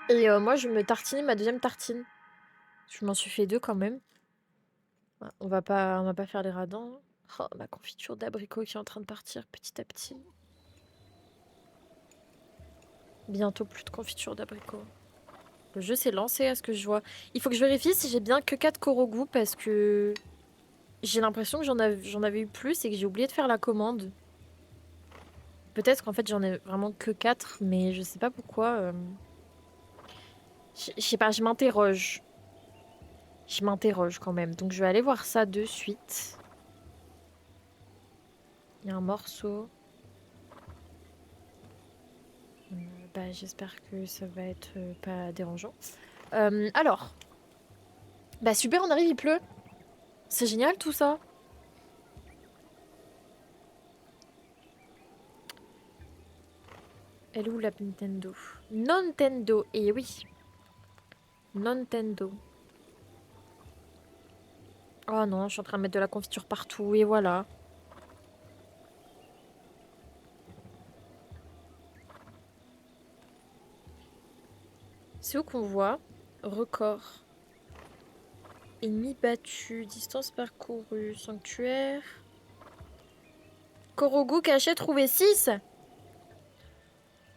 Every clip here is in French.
Et moi, je me tartinais ma deuxième tartine. Je m'en suis fait 2 quand même. Ouais, on va pas faire les radins, hein. Oh, ma confiture d'abricot qui est en train de partir petit à petit. Bientôt plus de confiture d'abricot. Le jeu s'est lancé à ce que je vois. Il faut que je vérifie si j'ai bien que 4 Korogu parce que j'ai l'impression que j'en avais eu plus et que j'ai oublié de faire la commande. Peut-être qu'en fait j'en ai vraiment que 4, mais je sais pas pourquoi. Je sais pas, je m'interroge. Je m'interroge quand même. Donc je vais aller voir ça de suite. Il y a un morceau. Bah, j'espère que ça va être pas dérangeant. Alors, bah super, on arrive, il pleut. C'est génial tout ça. Elle est où la Nintendo? Nintendo, et oui. Nintendo. Oh non, je suis en train de mettre de la confiture partout, et voilà. C'est où qu'on voit? Record. Ennemi battu, distance parcourue, sanctuaire. Korogu caché, trouvé 6.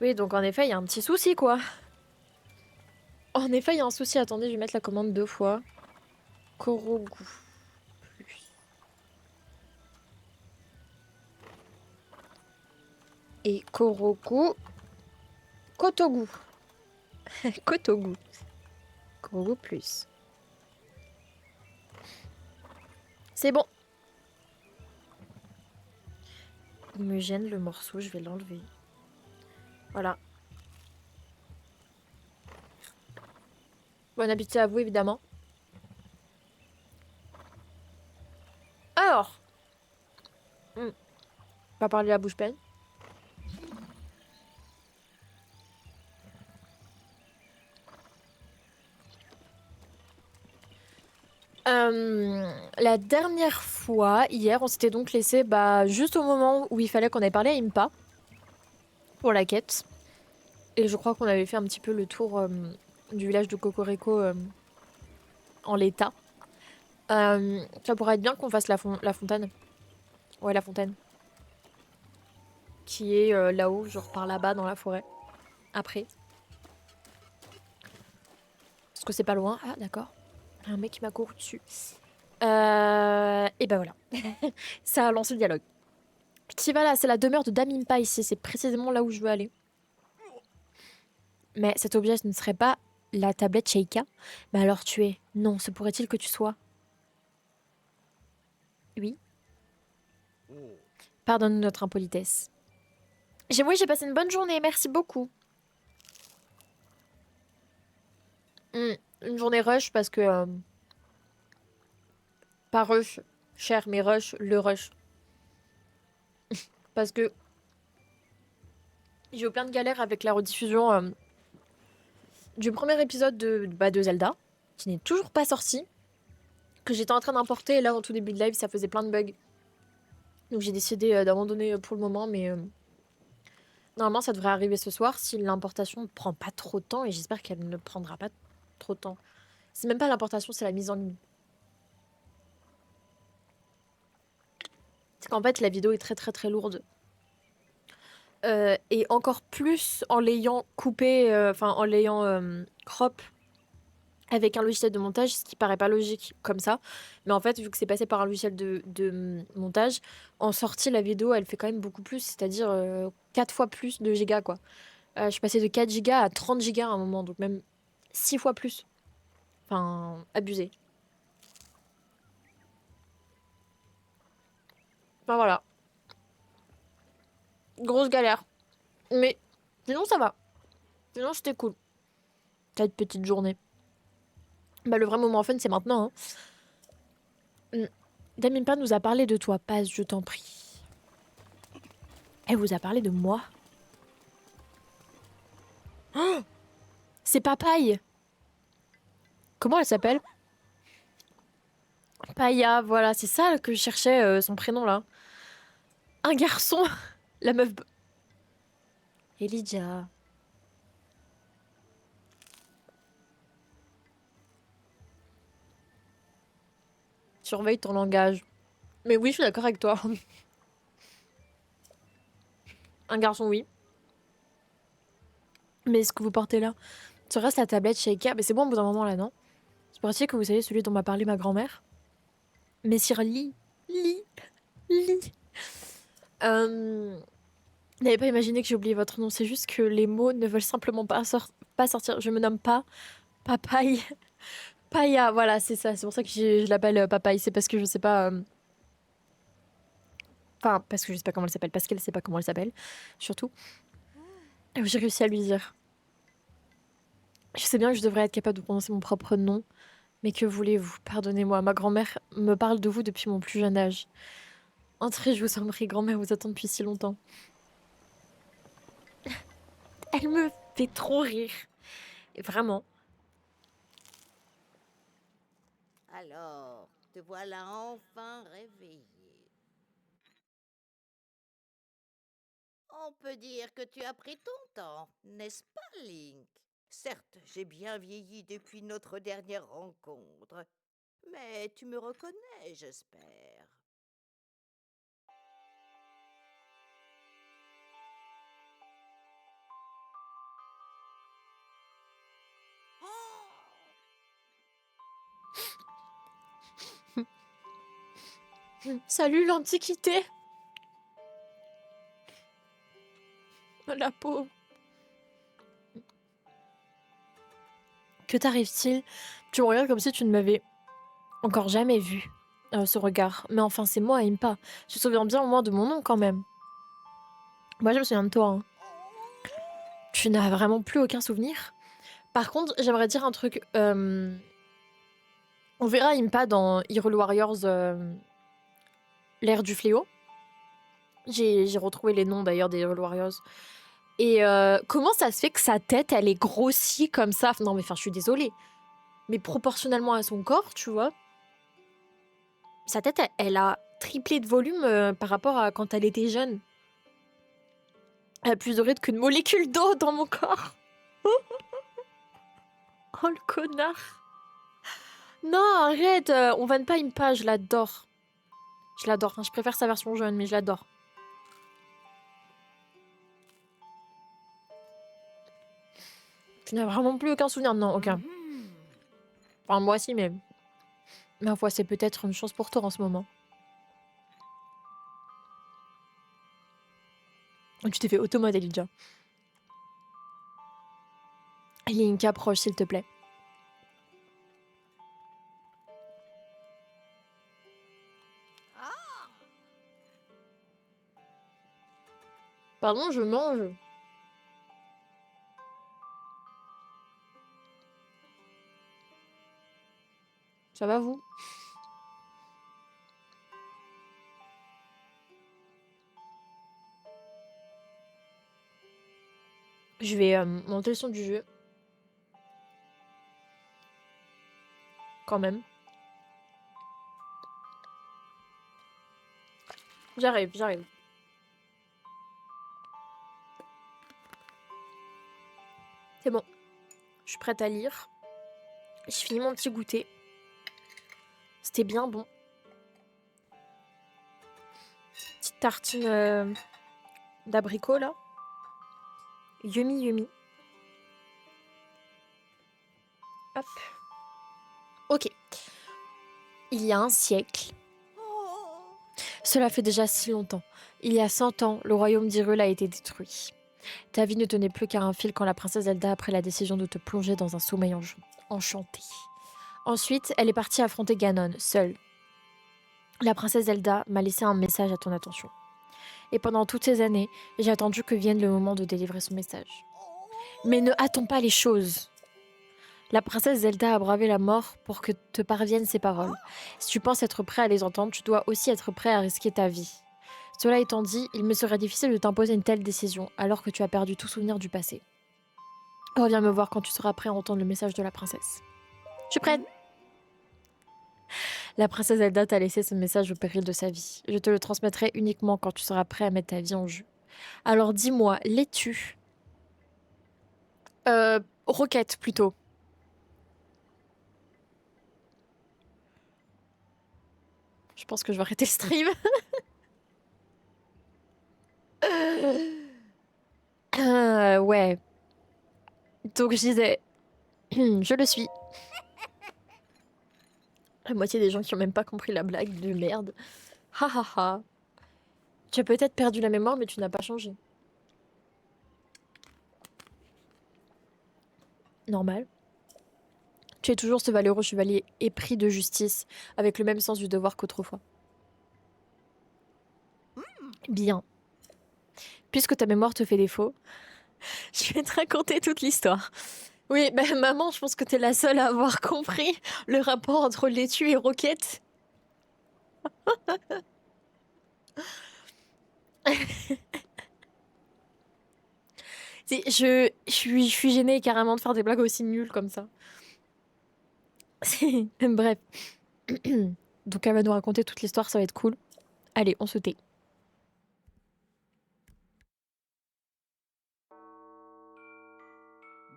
Oui, donc en effet, il y a un petit souci, quoi. En effet, il y a un souci. Attendez, je vais mettre la commande 2 fois. Korogu. Plus. Et Korogu. Kotogu. Kotogu. Korogu plus. C'est bon. Il me gêne le morceau, je vais l'enlever. Voilà. Bon appétit à vous, évidemment. Alors, pas parler la bouche pleine. La dernière fois, hier, on s'était donc laissé bah, juste au moment où il fallait qu'on ait parlé à Impa pour la quête. Et je crois qu'on avait fait un petit peu le tour du village de Cocorico en l'état. Ça pourrait être bien qu'on fasse la fontaine. Ouais, la fontaine. Qui est là-haut, genre par là-bas dans la forêt. Après. Parce que c'est pas loin. Ah, d'accord. Un mec qui m'a couru dessus. Et ben voilà. Ça a lancé le dialogue. Kivala, c'est la demeure de Damimpa ici. C'est précisément là où je veux aller. Mais cet objet ne serait pas la tablette Sheikah. Mais alors tu es. Non, se pourrait-il que tu sois? Oui. Pardonne notre impolitesse. Oui, j'ai passé une bonne journée. Merci beaucoup. Une journée rush parce que. Pas rush, cher, mais rush, le rush. Parce que j'ai eu plein de galères avec la rediffusion du premier épisode de Zelda, qui n'est toujours pas sorti, que j'étais en train d'importer, et là, en tout début de live, ça faisait plein de bugs. Donc j'ai décidé d'abandonner pour le moment, mais normalement, ça devrait arriver ce soir si l'importation ne prend pas trop de temps, et j'espère qu'elle ne prendra pas trop de temps. C'est même pas l'importation, c'est la mise en ligne. C'est qu'en fait, la vidéo est très très très lourde. Et encore plus en l'ayant coupé, enfin en l'ayant crop avec un logiciel de montage, ce qui paraît pas logique comme ça. Mais en fait, vu que c'est passé par un logiciel de montage, en sortie, la vidéo, elle fait quand même beaucoup plus, c'est-à-dire 4 fois plus de gigas, quoi. Je suis passée de 4 gigas à 30 gigas à un moment, donc même 6 fois plus. Enfin, abusé. Enfin voilà, grosse galère. Mais sinon, ça va. Sinon, c'était cool. Cette petite journée. Bah, le vrai moment fun, c'est maintenant, hein. Damimpa nous a parlé de toi, Paz, je t'en prie. Elle vous a parlé de moi. C'est Papaye. Comment elle s'appelle? Paya, voilà, c'est ça que je cherchais, son prénom là. Un garçon. La meuf. Elijah. Surveille ton langage. Mais oui, je suis d'accord avec toi. Un garçon, oui. Mais ce que vous portez là, ça reste la tablette chez Ikea. Mais c'est bon au bout d'un moment là, non? C'est pour dire que vous savez celui dont m'a parlé ma grand-mère. Messire Lee. Lee. Lee. N'avez pas imaginé que j'ai oublié votre nom. C'est juste que les mots ne veulent simplement pas sortir. Je me nomme pas Papaye. Paya, voilà, c'est ça. C'est pour ça que je l'appelle Papaye. C'est parce que je sais pas. Enfin, parce que je sais pas comment elle s'appelle. Parce qu'elle sait pas comment elle s'appelle. Surtout. J'ai réussi à lui dire. Je sais bien que je devrais être capable de prononcer mon propre nom. Mais que voulez-vous? Pardonnez-moi. Ma grand-mère me parle de vous depuis mon plus jeune âge. Entrez, je vous en prie. Grand-mère vous attend depuis si longtemps. Elle me fait trop rire. Et vraiment. Alors, te voilà enfin réveillé. On peut dire que tu as pris ton temps, n'est-ce pas, Link? Certes, j'ai bien vieilli depuis notre dernière rencontre, mais tu me reconnais, j'espère. Salut l'Antiquité. La pauvre. Que t'arrive-t-il? Tu me regardes comme si tu ne m'avais encore jamais vu. Ce regard. Mais enfin, c'est moi, Impa. Tu te souviens bien au moins de mon nom quand même. Moi, je me souviens de toi. Hein. Tu n'as vraiment plus aucun souvenir? Par contre, j'aimerais dire un truc. On verra Impa dans Hyrule Warriors, l'ère du fléau. J'ai retrouvé les noms d'ailleurs des Hyrule Warriors. Et comment ça se fait que sa tête, elle est grossie comme ça? Non, mais enfin, je suis désolée. Mais proportionnellement à son corps, tu vois. Sa tête, elle a triplé de volume par rapport à quand elle était jeune. Elle a plus de rythme qu'une molécule d'eau dans mon corps. Oh le connard. Non, arrête, on vanne pas Impa, je l'adore. Je l'adore, enfin, je préfère sa version jeune, mais je l'adore. Tu n'as vraiment plus aucun souvenir? Non, aucun. Enfin, moi aussi, mais... Ma foi, c'est peut-être une chance pour toi en ce moment. Tu t'es fait automate, Elijah. Link, approche, s'il te plaît. Pardon, je mange. Ça va, vous? Je vais monter le son du jeu. Quand même. J'arrive, j'arrive. C'est bon. Je suis prête à lire. Je finis mon petit goûter. C'était bien bon. Petite tartine d'abricot, là. Yummy, yummy. Hop. Ok. Il y a un siècle. Cela fait déjà si longtemps. Il y a 100 ans, le royaume d'Hyrule a été détruit. Ta vie ne tenait plus qu'à un fil quand la princesse Zelda a pris la décision de te plonger dans un sommeil enchanté. Ensuite, elle est partie affronter Ganon, seule. La princesse Zelda m'a laissé un message à ton attention. Et pendant toutes ces années, j'ai attendu que vienne le moment de délivrer son message. Mais ne hâtons pas les choses. La princesse Zelda a bravé la mort pour que te parviennent ces paroles. Si tu penses être prêt à les entendre, tu dois aussi être prêt à risquer ta vie. Cela étant dit, il me serait difficile de t'imposer une telle décision alors que tu as perdu tout souvenir du passé. Reviens me voir quand tu seras prêt à entendre le message de la princesse. Je suis prête. La princesse Zelda t'a laissé ce message au péril de sa vie. Je te le transmettrai uniquement quand tu seras prêt à mettre ta vie en jeu. Alors dis-moi, l'es-tu Roquette plutôt. pense que je vais arrêter le stream. Ouais. Donc je disais, je le suis. La moitié des gens qui ont même pas compris la blague de merde. Ha ha ha. Tu as peut-être perdu la mémoire, mais tu n'as pas changé. Normal. Tu es toujours ce valeureux chevalier épris de justice, avec le même sens du devoir qu'autrefois. Bien. Puisque ta mémoire te fait défaut, je vais te raconter toute l'histoire. Oui, ben maman, je pense que t'es la seule à avoir compris le rapport entre laitue et roquette. Je suis gênée carrément de faire des blagues aussi nulles comme ça. Bref. Donc elle va nous raconter toute l'histoire, ça va être cool. Allez, on se tait.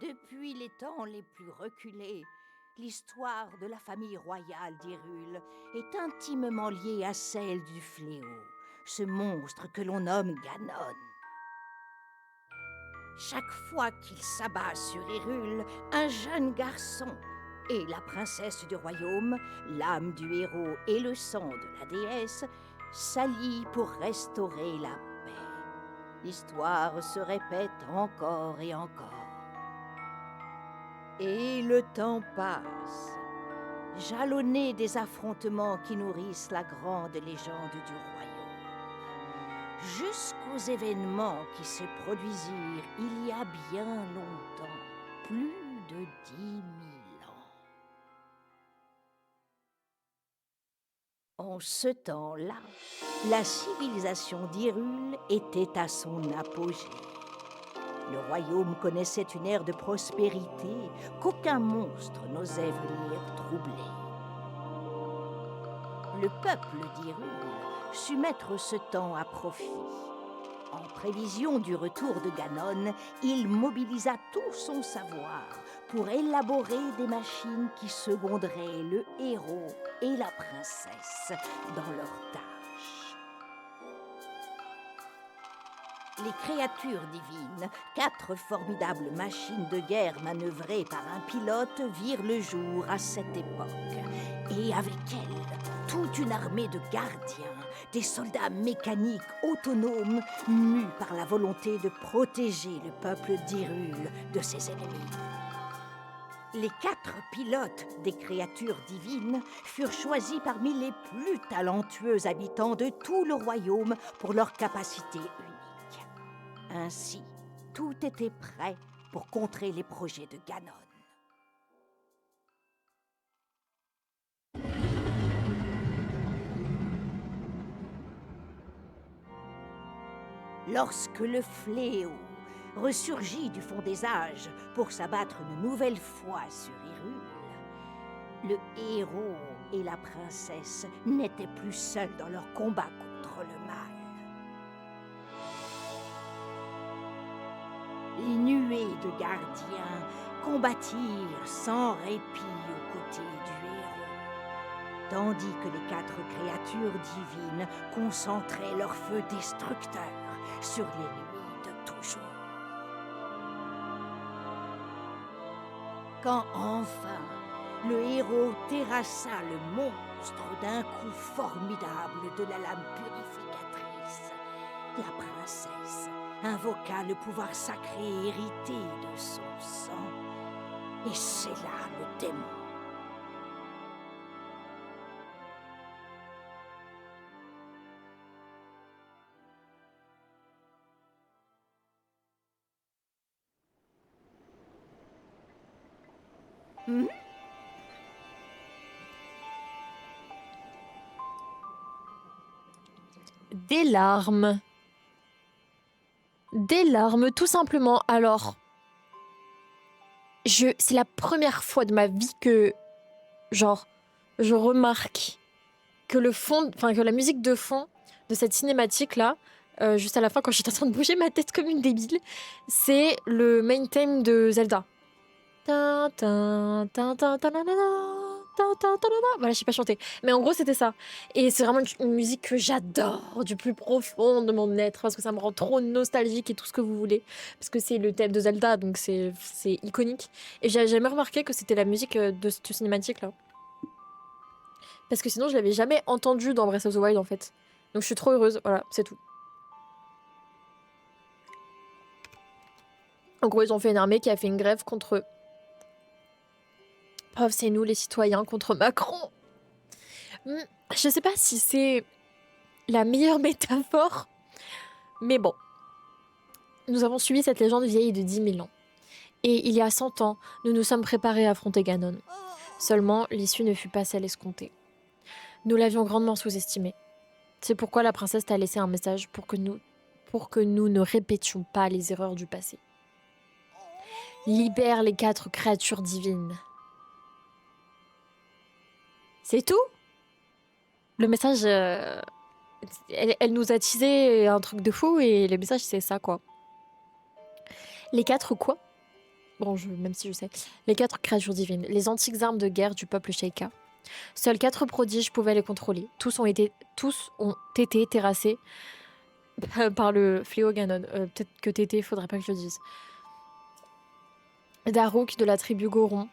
Depuis les temps les plus reculés, l'histoire de la famille royale d'Hyrule est intimement liée à celle du fléau, ce monstre que l'on nomme Ganon. Chaque fois qu'il s'abat sur Hyrule, un jeune garçon et la princesse du royaume, l'âme du héros et le sang de la déesse, s'allient pour restaurer la paix. L'histoire se répète encore et encore. Et le temps passe, jalonné des affrontements qui nourrissent la grande légende du royaume, jusqu'aux événements qui se produisirent il y a bien longtemps, plus de 10 000 ans. En ce temps-là, la civilisation d'Hyrule était à son apogée. Le royaume connaissait une ère de prospérité qu'aucun monstre n'osait venir troubler. Le peuple d'Hyrule sut mettre ce temps à profit. En prévision du retour de Ganon, il mobilisa tout son savoir pour élaborer des machines qui seconderaient le héros et la princesse dans leurs tâches. Les créatures divines, 4 formidables machines de guerre manœuvrées par un pilote, virent le jour à cette époque. Et avec elles, toute une armée de gardiens, des soldats mécaniques autonomes, mus par la volonté de protéger le peuple d'Hyrule de ses ennemis. Les 4 pilotes des créatures divines furent choisis parmi les plus talentueux habitants de tout le royaume pour leur capacité unique. Ainsi, tout était prêt pour contrer les projets de Ganon. Lorsque le fléau ressurgit du fond des âges pour s'abattre une nouvelle fois sur Hyrule, le héros et la princesse n'étaient plus seuls dans leur combat contre le mal. Les nuées de gardiens combattirent sans répit aux côtés du héros, tandis que les 4 créatures divines concentraient leur feu destructeur sur l'ennemi de toujours. Quand enfin le héros terrassa le monstre d'un coup formidable de la lame purificatrice, la princesse invoqua le pouvoir sacré hérité de son sang et scella le démon. Des larmes. Des larmes, tout simplement. Alors, c'est la première fois de ma vie que, genre, je remarque que que la musique de fond de cette cinématique-là, juste à la fin, quand j'étais en train de bouger ma tête comme une débile, c'est le main theme de Zelda. Ta ta ta ta ta ta ta ta. Voilà, je sais pas chanter. Mais en gros, c'était ça. Et c'est vraiment une musique que j'adore du plus profond de mon être parce que ça me rend trop nostalgique et tout ce que vous voulez. Parce que c'est le thème de Zelda, donc c'est iconique. Et j'ai jamais remarqué que c'était la musique de cette cinématique-là. Parce que sinon, je l'avais jamais entendue dans Breath of the Wild en fait. Donc je suis trop heureuse. Voilà, c'est tout. En gros, ils ont fait une armée qui a fait une grève contre. Oh, c'est nous les citoyens contre Macron. Je sais pas si c'est la meilleure métaphore, mais bon. Nous avons suivi cette légende vieille de 10 000 ans. Et il y a 100 ans, nous nous sommes préparés à affronter Ganon. Seulement, l'issue ne fut pas celle escomptée. Nous l'avions grandement sous-estimée. C'est pourquoi la princesse t'a laissé un message pour que nous ne répétions pas les erreurs du passé. Libère les 4 créatures divines. C'est tout? Le message, elle nous a teasé un truc de fou et le message c'est ça quoi. Les 4 quoi? Bon, même si je sais. Les 4 créatures divines, les antiques armes de guerre du peuple Sheikah. Seuls 4 prodiges pouvaient les contrôler. Tous ont été terrassés par le fléau Ganon. Peut-être que Tété, faudrait pas que je le dise. Daruk de la tribu Goron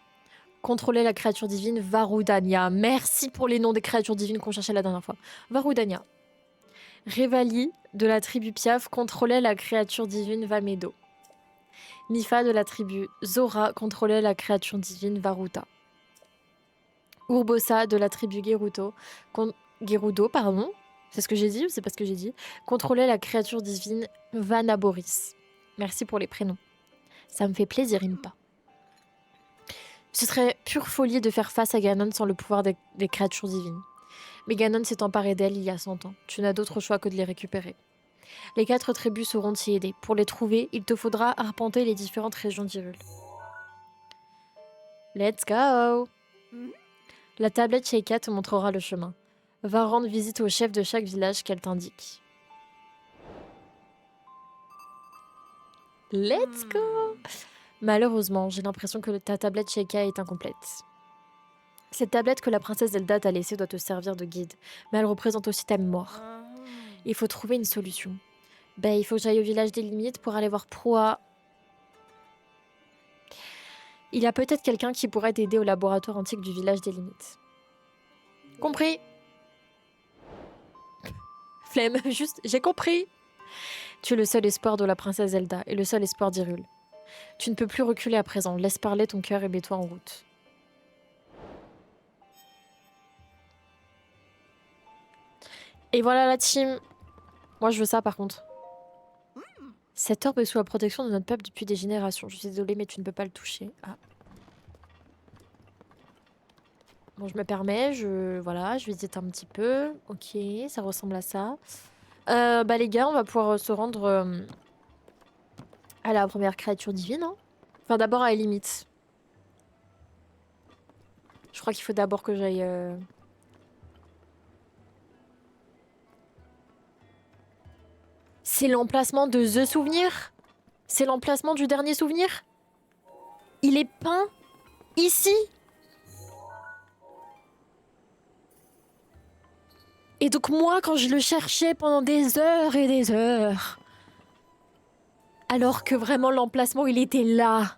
contrôlait la créature divine Varudania. Merci pour les noms des créatures divines qu'on cherchait la dernière fois. Varudania. Revali de la tribu Piaf contrôlait la créature divine Vamedo. Nifa de la tribu Zora contrôlait la créature divine Varuta. Urbosa de la tribu Gerudo, pardon, c'est ce que j'ai dit ou c'est pas ce que j'ai dit, contrôlait la créature divine Vanaboris. Merci pour les prénoms. Ça me fait plaisir, Impa. Ce serait pure folie de faire face à Ganon sans le pouvoir des créatures divines. Mais Ganon s'est emparé d'elle il y a 100 ans. Tu n'as d'autre choix que de les récupérer. Les 4 tribus sauront t'y aider. Pour les trouver, il te faudra arpenter les différentes régions d'Hyrule. Let's go! La tablette Sheikah te montrera le chemin. Va rendre visite au chef de chaque village qu'elle t'indique. Let's go! Malheureusement, j'ai l'impression que ta tablette Sheikah est incomplète. Cette tablette que la princesse Zelda t'a laissée doit te servir de guide, mais elle représente aussi ta mémoire. Il faut trouver une solution. Il faut que j'aille au village des limites pour aller voir Proa. Il y a peut-être quelqu'un qui pourrait t'aider au laboratoire antique du village des limites. Compris. Flemme, juste, j'ai compris. Tu es le seul espoir de la princesse Zelda et le seul espoir d'Hyrule. Tu ne peux plus reculer à présent. Laisse parler ton cœur et mets-toi en route. Et voilà la team. Moi, je veux ça par contre. Cet orbe est sous la protection de notre peuple depuis des générations. Je suis désolée, mais tu ne peux pas le toucher. Ah. Bon, je me permets. Voilà, je visite un petit peu. Ok, ça ressemble à ça. Les gars, on va pouvoir se rendre à la première créature divine. Hein. Enfin, d'abord à la limite. Je crois qu'il faut d'abord que j'aille... C'est l'emplacement de The Souvenir? C'est l'emplacement du dernier souvenir? Il est peint ici? Et donc moi, quand je le cherchais pendant des heures et des heures, alors que vraiment l'emplacement, il était là.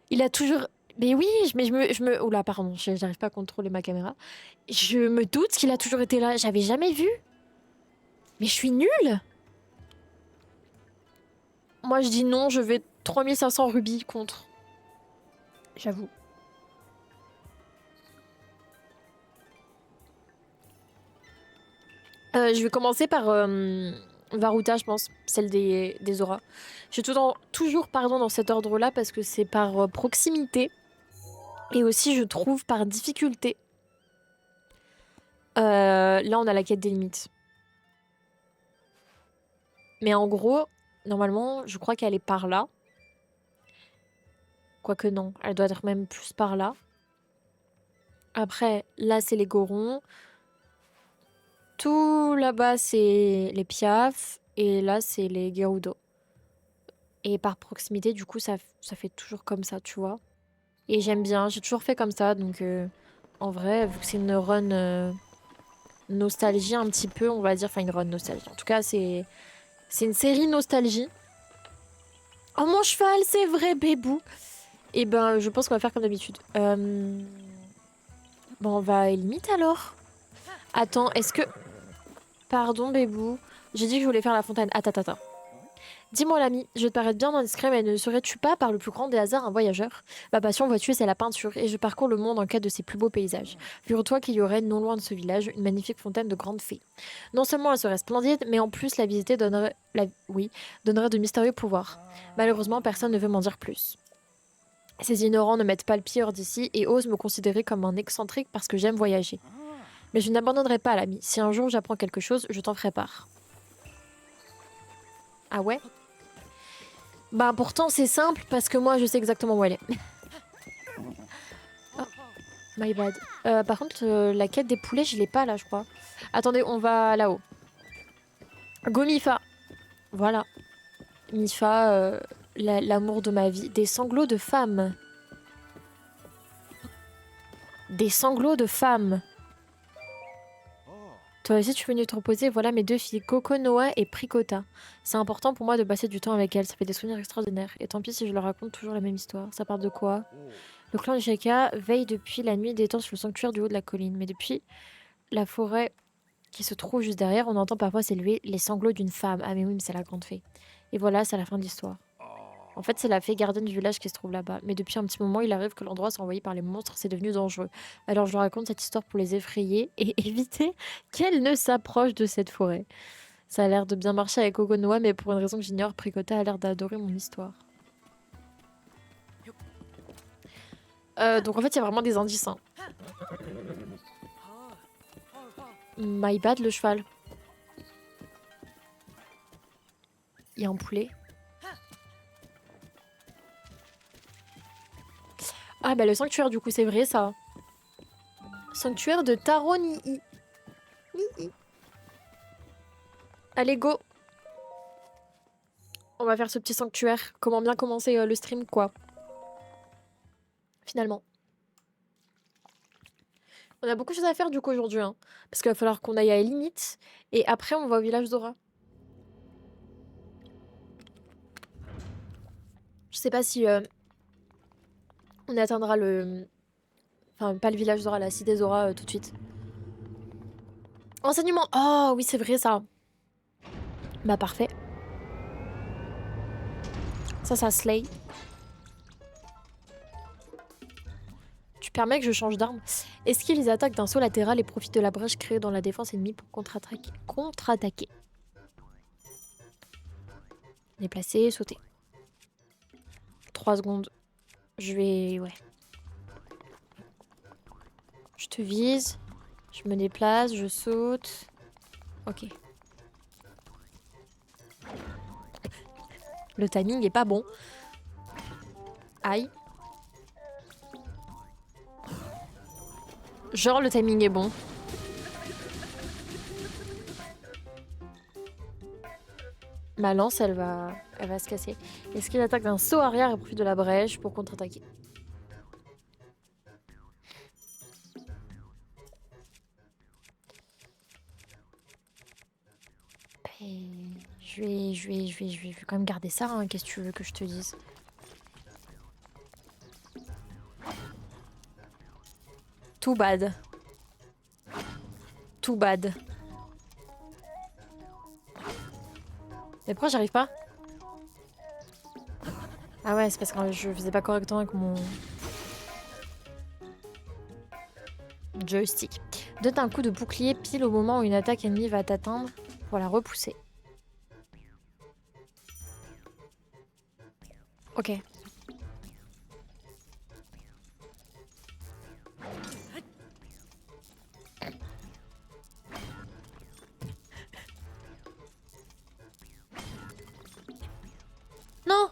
Il a toujours... Mais oui, je me... Oula, pardon, j'arrive pas à contrôler ma caméra. Je me doute qu'il a toujours été là. J'avais jamais vu. Mais je suis nulle. Moi, je dis non, je vais 3500 rubis contre. J'avoue. Je vais commencer par Varuta, je pense, celle des auras. Je suis toujours dans cet ordre-là parce que c'est par proximité et aussi, je trouve, par difficulté. Là, on a la quête des limites. Mais en gros, normalement, je crois qu'elle est par là. Quoique non, elle doit être même plus par là. Après, là, c'est les Gorons. Tout là-bas, c'est les Piaf. Et là, c'est les Gerudo. Et par proximité, du coup, ça fait toujours comme ça, tu vois. Et j'aime bien. J'ai toujours fait comme ça, donc En vrai, vu que c'est une run nostalgie un petit peu, on va dire. Enfin, une run nostalgie. En tout cas, c'est une série nostalgie. Oh, mon cheval, c'est vrai, bébou. Et ben, je pense qu'on va faire comme d'habitude. Bon, on va limite alors. Attends, est-ce que... Pardon, bébou. J'ai dit que je voulais faire la fontaine. Attends, attends. Dis-moi l'ami, je vais te paraître bien indiscret, mais ne serais-tu pas, par le plus grand des hasards, un voyageur? Ma passion, vois-tu, c'est la peinture, et je parcours le monde en quête de ses plus beaux paysages. Figure-toi qu'il y aurait, non loin de ce village, une magnifique fontaine de grandes fées. Non seulement elle serait splendide, mais en plus la visiter donnerait, donnerait de mystérieux pouvoirs. Malheureusement, personne ne veut m'en dire plus. Ces ignorants ne mettent pas le pied hors d'ici et osent me considérer comme un excentrique parce que j'aime voyager. Mais je n'abandonnerai pas, l'ami. Si un jour j'apprends quelque chose, je t'en ferai part. Ah ouais? Bah pourtant c'est simple parce que moi je sais exactement où elle est. Oh, my bad. Par contre la quête des poulets je l'ai pas là je crois. Attendez on va là-haut. Go Mifa. Voilà. Mifa, l'amour de ma vie. Des sanglots de femme. Des sanglots de femme. Toi aussi tu veux venir te reposer, voilà mes deux filles, Coco Noah et Pricota. C'est important pour moi de passer du temps avec elles, ça fait des souvenirs extraordinaires. Et tant pis si je leur raconte toujours la même histoire. Ça part de quoi? Le clan Ishaka veille depuis la nuit des temps sur le sanctuaire du haut de la colline, mais depuis la forêt qui se trouve juste derrière, on entend parfois s'élever les sanglots d'une femme. Ah mais oui, mais c'est la grande fée. Et voilà, c'est la fin de l'histoire. En fait, c'est la fée gardienne du village qui se trouve là-bas. Mais depuis un petit moment, il arrive que l'endroit soit envahi par les monstres, c'est devenu dangereux. Alors je leur raconte cette histoire pour les effrayer et éviter qu'elles ne s'approchent de cette forêt. Ça a l'air de bien marcher avec Ogonoa, mais pour une raison que j'ignore, Pricota a l'air d'adorer mon histoire. Donc en fait, il y a vraiment des indices. Hein. My bad, le cheval. Il y a un poulet. Ah bah le sanctuaire, du coup, c'est vrai, ça. Sanctuaire de Taronii. Allez, go. On va faire ce petit sanctuaire. Comment bien commencer le stream, quoi. Finalement. On a beaucoup de choses à faire, du coup, aujourd'hui. Hein, parce qu'il va falloir qu'on aille à Limite. Et après, on va au village d'Ora. Je sais pas si on atteindra le... Enfin, pas le village d'Ora, la cité d'Ora tout de suite. Enseignement. Oh, oui, c'est vrai, ça. Bah, parfait. Ça slay. Tu permets que je change d'arme. Est-ce qu'ils attaquent d'un saut latéral et profitent de la brèche créée dans la défense ennemie pour contre-attaquer. Déplacer, sauter. 3 secondes. Je vais... Ouais. Je te vise. Je me déplace, je saute. Ok. Le timing est pas bon. Aïe. Genre le timing est bon. Ma lance, elle va se casser. Est-ce qu'il attaque d'un saut arrière et profite de la brèche pour contre-attaquer? Je vais quand même garder ça, hein. Qu'est-ce que tu veux que je te dise? Too bad. Too bad. Mais pourquoi j'arrive pas? Ah ouais, c'est parce que je faisais pas correctement avec mon joystick. Donne un coup de bouclier pile au moment où une attaque ennemie va t'atteindre pour la repousser. Ok. Non!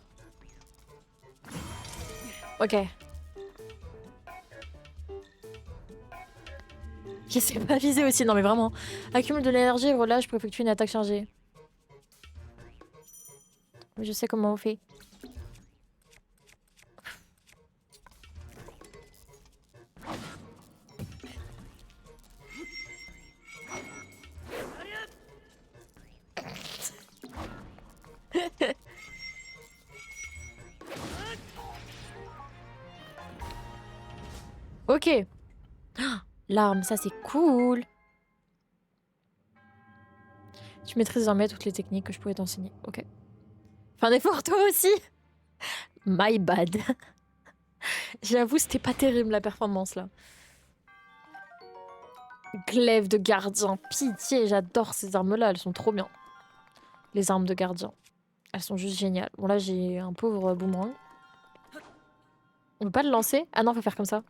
Ok. Je sais pas viser aussi, non mais vraiment. Accumule de l'énergie et relâche pour effectuer une attaque chargée. Je sais comment on fait. Ok. L'arme, ça c'est cool. Tu maîtrises désormais toutes les techniques que je pouvais t'enseigner. Ok. Fais un effort toi aussi. My bad. J'avoue, c'était pas terrible la performance là. Glaive de gardien, pitié, j'adore ces armes-là, elles sont trop bien. Les armes de gardien, elles sont juste géniales. Bon là j'ai un pauvre boomerang. On peut pas le lancer? Ah non, faut faire comme ça.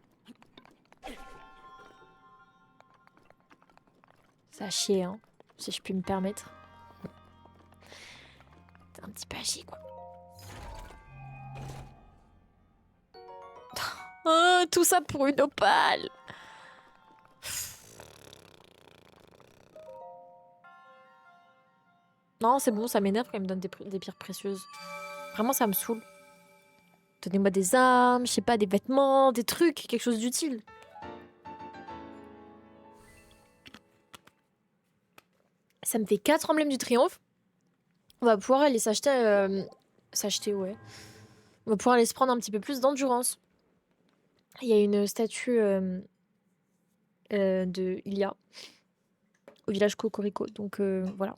Ça a chier, hein, si je puis me permettre. C'est un petit peu à chier, quoi. Oh, tout ça pour une opale. Non, c'est bon, ça m'énerve quand il me donne des pierres précieuses. Vraiment, ça me saoule. Donnez-moi des armes, je sais pas, des vêtements, des trucs, quelque chose d'utile. Ça me fait 4 emblèmes du triomphe. On va pouvoir aller s'acheter... s'acheter, ouais. On va pouvoir aller se prendre un petit peu plus d'endurance. Il y a une statue de Ilia au village Cocorico. Donc voilà.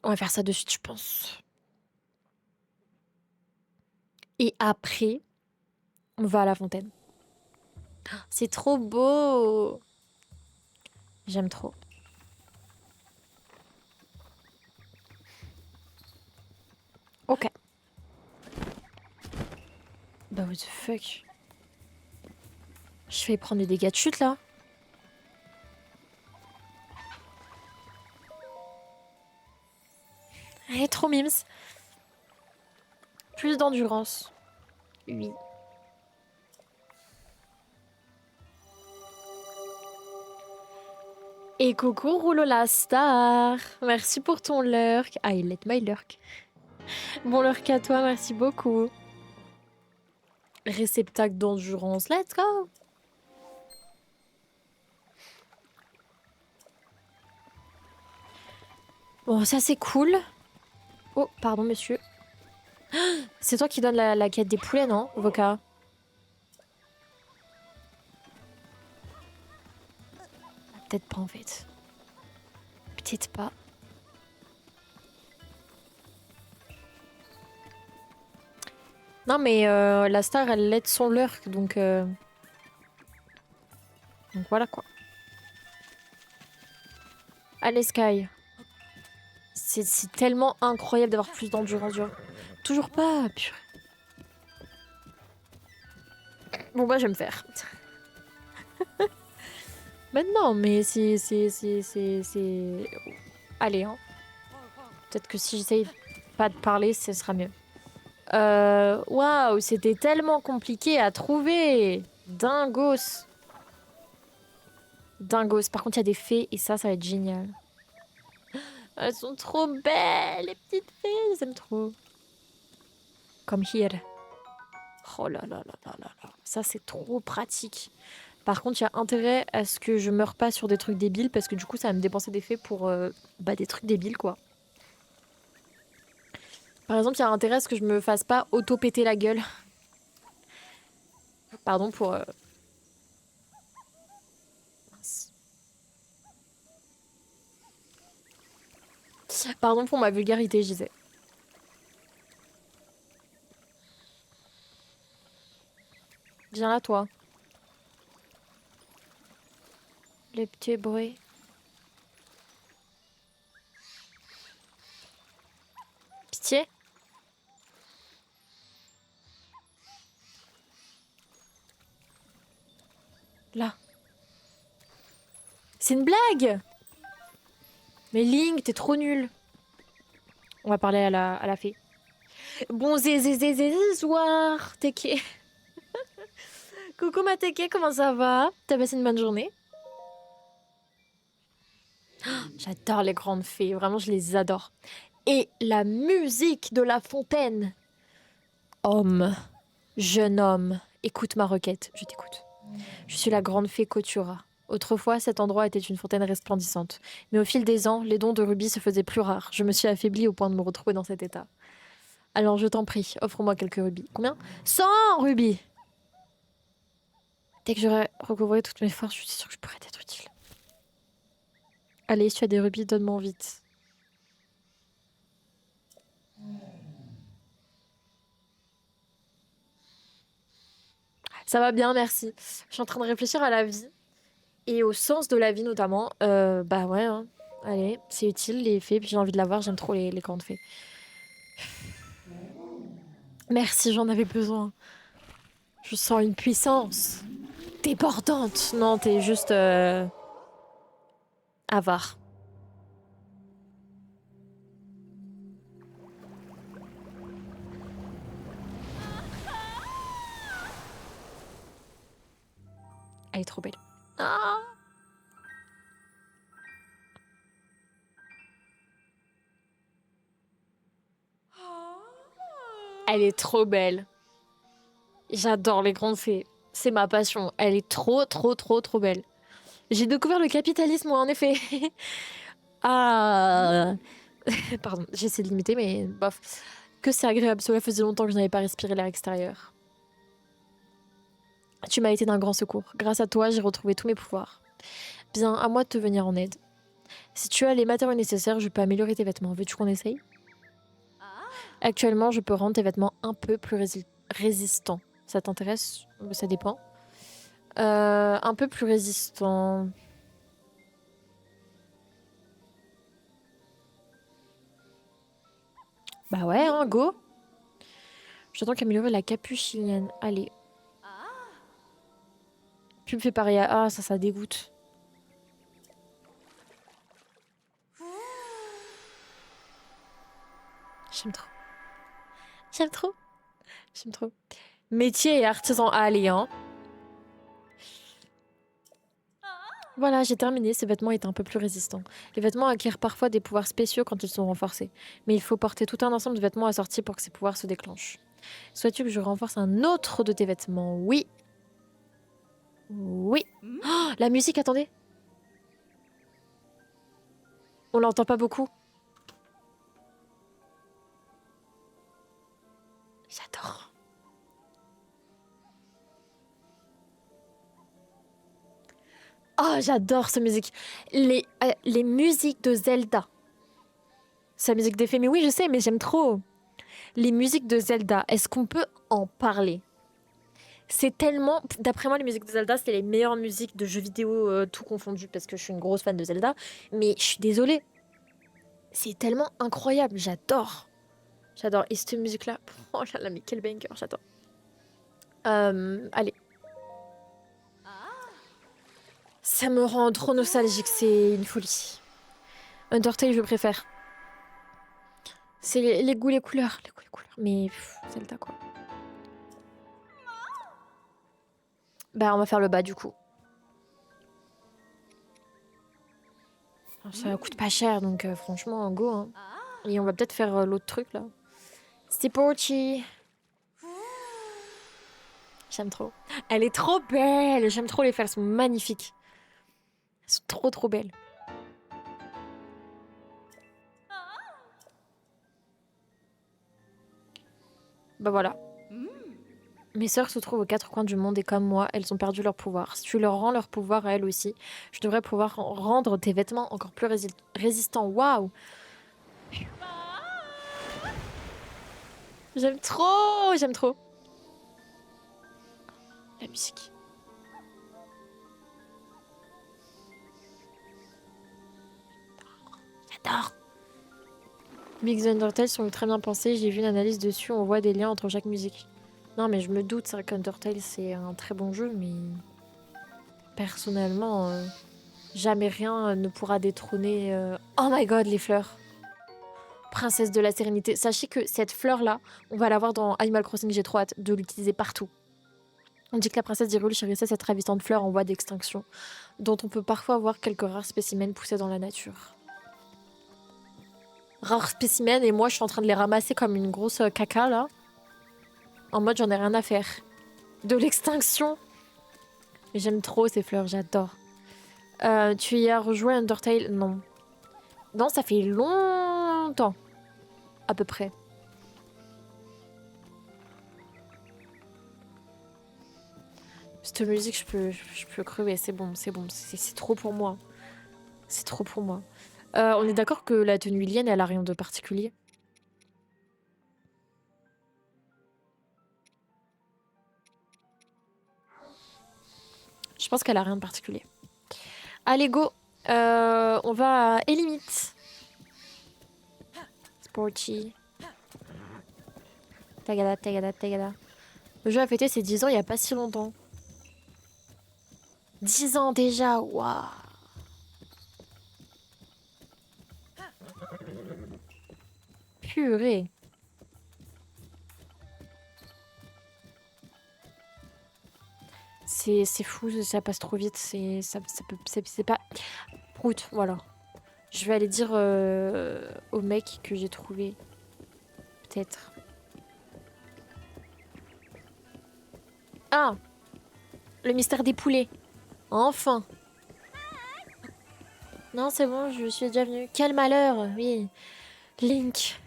On va faire ça de suite, je pense. Et après, on va à la fontaine. C'est trop beau. J'aime trop. Ok. Bah what the fuck. Je vais prendre des dégâts de chute là. Elle est trop mimes. Plus d'endurance. Oui. Et coucou Rouleau la star. Merci pour ton lurk. I let my lurk. Bon lurk à toi, merci beaucoup. Réceptacle d'endurance, let's go. Bon, ça c'est cool. Oh, pardon monsieur. C'est toi qui donne la quête des poulets, non, Voka? Peut-être pas en fait. Peut-être pas. Non mais la star elle l'aide son lurk donc voilà quoi. Allez Sky. C'est tellement incroyable d'avoir plus d'endurance. Toujours pas, purée. Bon bah je vais me faire. Maintenant mais c'est... Allez hein. Peut-être que si j'essaye pas de parler, ce sera mieux. Waouh, c'était tellement compliqué à trouver. Dingos. Dingos. Par contre, il y a des fées et ça va être génial. Elles sont trop belles, les petites fées. Je les aime trop. Come here. Oh là là là là là là. Ça, c'est trop pratique. Par contre, il y a intérêt à ce que je meure pas sur des trucs débiles parce que du coup, ça va me dépenser des fées pour des trucs débiles, quoi. Par exemple, il y a intérêt à ce que je me fasse pas auto-péter la gueule. Pardon pour... Mince. Pardon pour ma vulgarité, je disais. Viens là, toi. Les petits bruits. Pitié. Là. C'est une blague! Mais Link, t'es trop nul. On va parler à la fée. Bon zézézézézoir, Teke. Coucou ma Teke, comment ça va? T'as passé une bonne journée? J'adore les grandes fées, vraiment je les adore. Et la musique de la fontaine. Homme, jeune homme, écoute ma requête, je t'écoute. Je suis la grande fée Kotura. Autrefois, cet endroit était une fontaine resplendissante. Mais au fil des ans, les dons de rubis se faisaient plus rares. Je me suis affaiblie au point de me retrouver dans cet état. Alors je t'en prie, offre-moi quelques rubis. Combien? 100 rubis! Dès que j'aurai recouvré toutes mes forces, je suis sûre que je pourrais t'être utile. Allez, si tu as des rubis, donne-moi vite. Ça va bien, merci. Je suis en train de réfléchir à la vie et au sens de la vie notamment. Bah ouais, hein. Allez, c'est utile les fées, puis j'ai envie de l'avoir, j'aime trop les grandes fées. Merci, j'en avais besoin. Je sens une puissance débordante. Non, t'es juste avare. Elle est trop belle. Ah, elle est trop belle. J'adore les grandes fées. C'est ma passion. Elle est trop, trop, trop, trop belle. J'ai découvert le capitalisme, moi, en effet. Ah. Pardon, j'essaie de limiter, mais bof. Que c'est agréable. Cela faisait longtemps que je n'avais pas respiré l'air extérieur. Tu m'as été d'un grand secours. Grâce à toi, j'ai retrouvé tous mes pouvoirs. Bien, à moi de te venir en aide. Si tu as les matériaux nécessaires, je peux améliorer tes vêtements. Veux-tu qu'on essaye? Actuellement, je peux rendre tes vêtements un peu plus résistants. Ça t'intéresse? Ça dépend. Un peu plus résistants. Bah ouais, hein, go. Je dois donc améliorer la capuche chilienne. Allez. Tu me fais pareil à... Ah, ça dégoûte. J'aime trop. J'aime trop. J'aime trop. Métier et artisan. Allez, hein. Voilà, j'ai terminé. Ces vêtements étaient un peu plus résistants. Les vêtements acquièrent parfois des pouvoirs spéciaux quand ils sont renforcés. Mais il faut porter tout un ensemble de vêtements assortis pour que ces pouvoirs se déclenchent. Souhaites-tu que je renforce un autre de tes vêtements? Oui. Oui. Oh, la musique, attendez. On l'entend pas beaucoup. J'adore. Oh, j'adore cette musique. Les musiques de Zelda. C'est la musique des fées, mais oui, je sais, mais j'aime trop. Les musiques de Zelda, est-ce qu'on peut en parler? C'est tellement... D'après moi, les musiques de Zelda, c'est les meilleures musiques de jeux vidéo tout confondu, parce que je suis une grosse fan de Zelda. Mais je suis désolée. C'est tellement incroyable, j'adore. J'adore. Et cette musique-là, oh là là, mais quel banger, j'adore. Allez. Ça me rend trop nostalgique, c'est une folie. Undertale, je préfère. C'est les goûts, les couleurs. Les goûts, les couleurs. Mais Zelda, quoi. Bah, on va faire le bas, du coup. Ça coûte pas cher, donc franchement, go. Hein. Et on va peut-être faire l'autre truc, là. C'est parti. J'aime trop. Elle est trop belle. J'aime trop les faire, elles sont magnifiques. Elles sont trop, trop belles. Bah voilà. Mes sœurs se trouvent aux quatre coins du monde et comme moi, elles ont perdu leur pouvoir. Si tu leur rends leur pouvoir à elles aussi, je devrais pouvoir rendre tes vêtements encore plus résistants. Waouh! J'aime trop! J'aime trop. La musique. J'adore! Mix Undertale sont très bien pensés. J'ai vu une analyse dessus. On voit des liens entre chaque musique. Non, mais je me doute, c'est vrai qu'Undertale, c'est un très bon jeu, mais personnellement, jamais rien ne pourra détrôner... Oh my god, les fleurs! Princesse de la sérénité. Sachez que cette fleur-là, on va la voir dans Animal Crossing, j'ai trop hâte de l'utiliser partout. On dit que la princesse d'Hyrule chérissait cette ravissante fleur en voie d'extinction, dont on peut parfois voir quelques rares spécimens poussés dans la nature. Rares spécimens, et moi je suis en train de les ramasser comme une grosse caca, là. En mode j'en ai rien à faire. De l'extinction. J'aime trop ces fleurs, j'adore. Tu y as rejoué Undertale? Non. Non, ça fait longtemps. À peu près. Cette musique, je peux crever. C'est bon, c'est bon. C'est trop pour moi. C'est trop pour moi. On est d'accord que la tenue Lien, elle a rien de particulier. Je pense qu'elle a rien de particulier. Allez, go. On va à Elimite. Sporty. Tagada, tagada, tagada. Le jeu a fêté ses 10 ans il y a pas si longtemps. 10 ans déjà, waouh. Purée. C'est fou, ça passe trop vite. C'est pas... Prout, voilà. Je vais aller dire au mec que j'ai trouvé. Peut-être. Ah! Le mystère des poulets. Enfin! Non, c'est bon, je suis déjà venue. Quel malheur, oui. Link.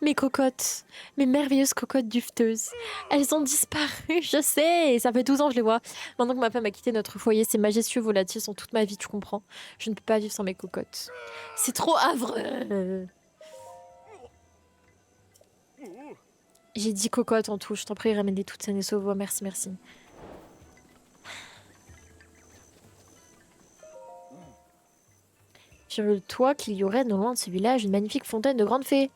Mes cocottes. Mes merveilleuses cocottes dufteuses. Elles ont disparu, je sais. Ça fait 12 ans que je les vois. Maintenant que ma femme a quitté notre foyer, ces majestueux volatiles sont toute ma vie, tu comprends. Je ne peux pas vivre sans mes cocottes. C'est trop affreux. J'ai 10 cocottes en tout. Je t'en prie, ramène-les toutes saines et sauves. Merci, merci. Sur le toit qu'il y aurait non loin de ce village une magnifique fontaine de grandes fées.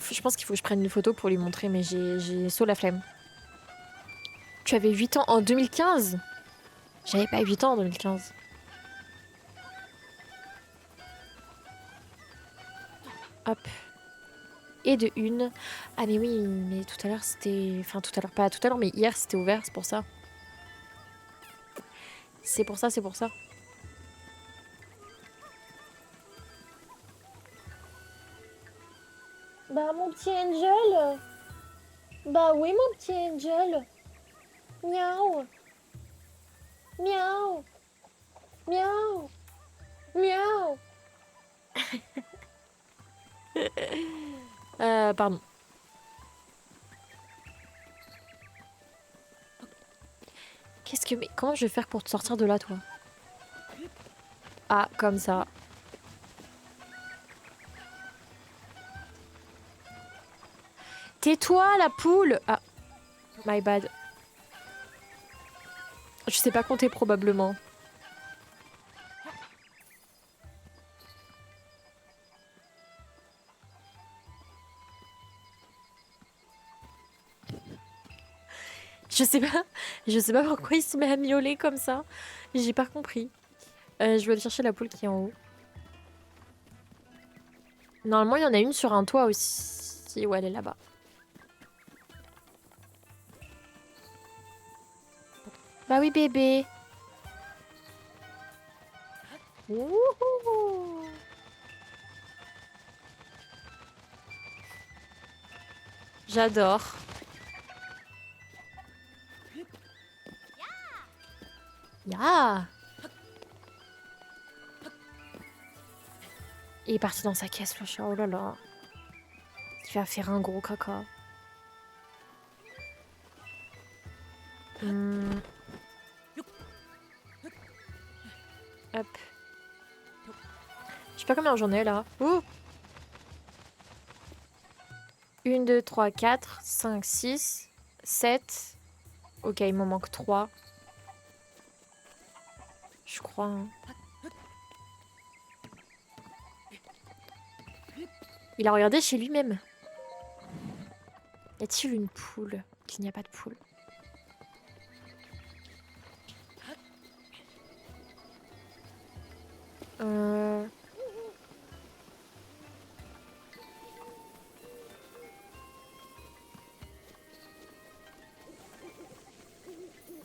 Je pense qu'il faut que je prenne une photo pour lui montrer, mais j'ai saut la flemme. Tu avais 8 ans en 2015? J'avais pas 8 ans en 2015. Hop. Et de une. Ah mais oui, mais tout à l'heure c'était... Enfin tout à l'heure, pas tout à l'heure, mais hier c'était ouvert, c'est pour ça. C'est pour ça, c'est pour ça. Bah mon petit Angel. Bah oui mon petit Angel. Miaou. Miaou. Miaou. Miaou. Pardon. Qu'est-ce que... Mais comment je vais faire pour te sortir de là, toi? Ah, comme ça. Tais-toi, la poule! Ah, my bad. Je sais pas compter, probablement. Je sais pas pourquoi il se met à miauler comme ça. J'ai pas compris. Je vais aller chercher la poule qui est en haut. Normalement, il y en a une sur un toit aussi. Ouais, elle est là-bas. Bah oui, bébé. Wouhou. J'adore. Ya. Il est parti dans sa caisse, le chat. Oh là là. Il va faire un gros caca. Hop. Je sais pas combien j'en ai là. Ouh. 1, 2, 3, 4, 5, 6, 7. Ok, il m'en manque 3. Je crois. Hein. Il a regardé chez lui-même. Y a-t-il une poule? Qu'il n'y a pas de poule.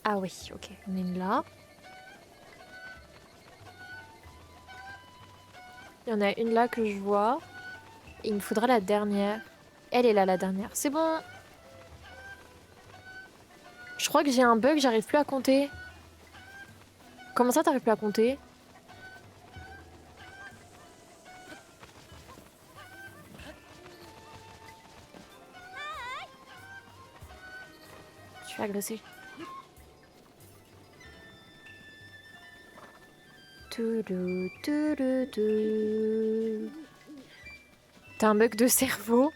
Ah oui, ok. On est là. Il y en a une là que je vois. Et il me faudra la dernière. Elle est là, la dernière. C'est bon. Je crois que j'ai un bug, j'arrive plus à compter. Comment ça, t'arrives plus à compter? Je suis agressée. Toulou, toulou, toulou. T'as un bug de cerveau.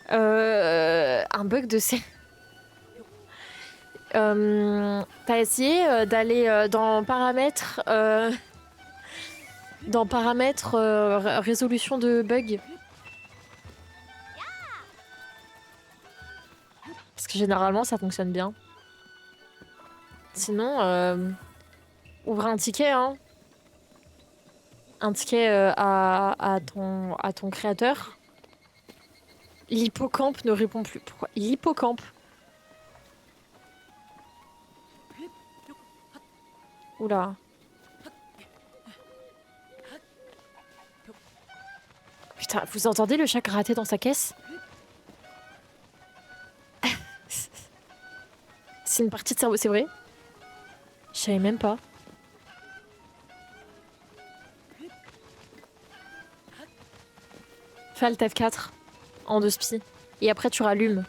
Un bug de cerveau. T'as essayé d'aller dans paramètres, résolution de bug. Parce que généralement ça fonctionne bien. Sinon, ouvre un ticket, hein. Un ticket à ton créateur. L'hippocampe ne répond plus. Pourquoi? L'hippocampe. Oula. Putain, vous entendez le chat gratter dans sa caisse? C'est une partie de cerveau, c'est vrai? Je savais même pas. Fais Alt F4 en 2 spi. Et après tu rallumes.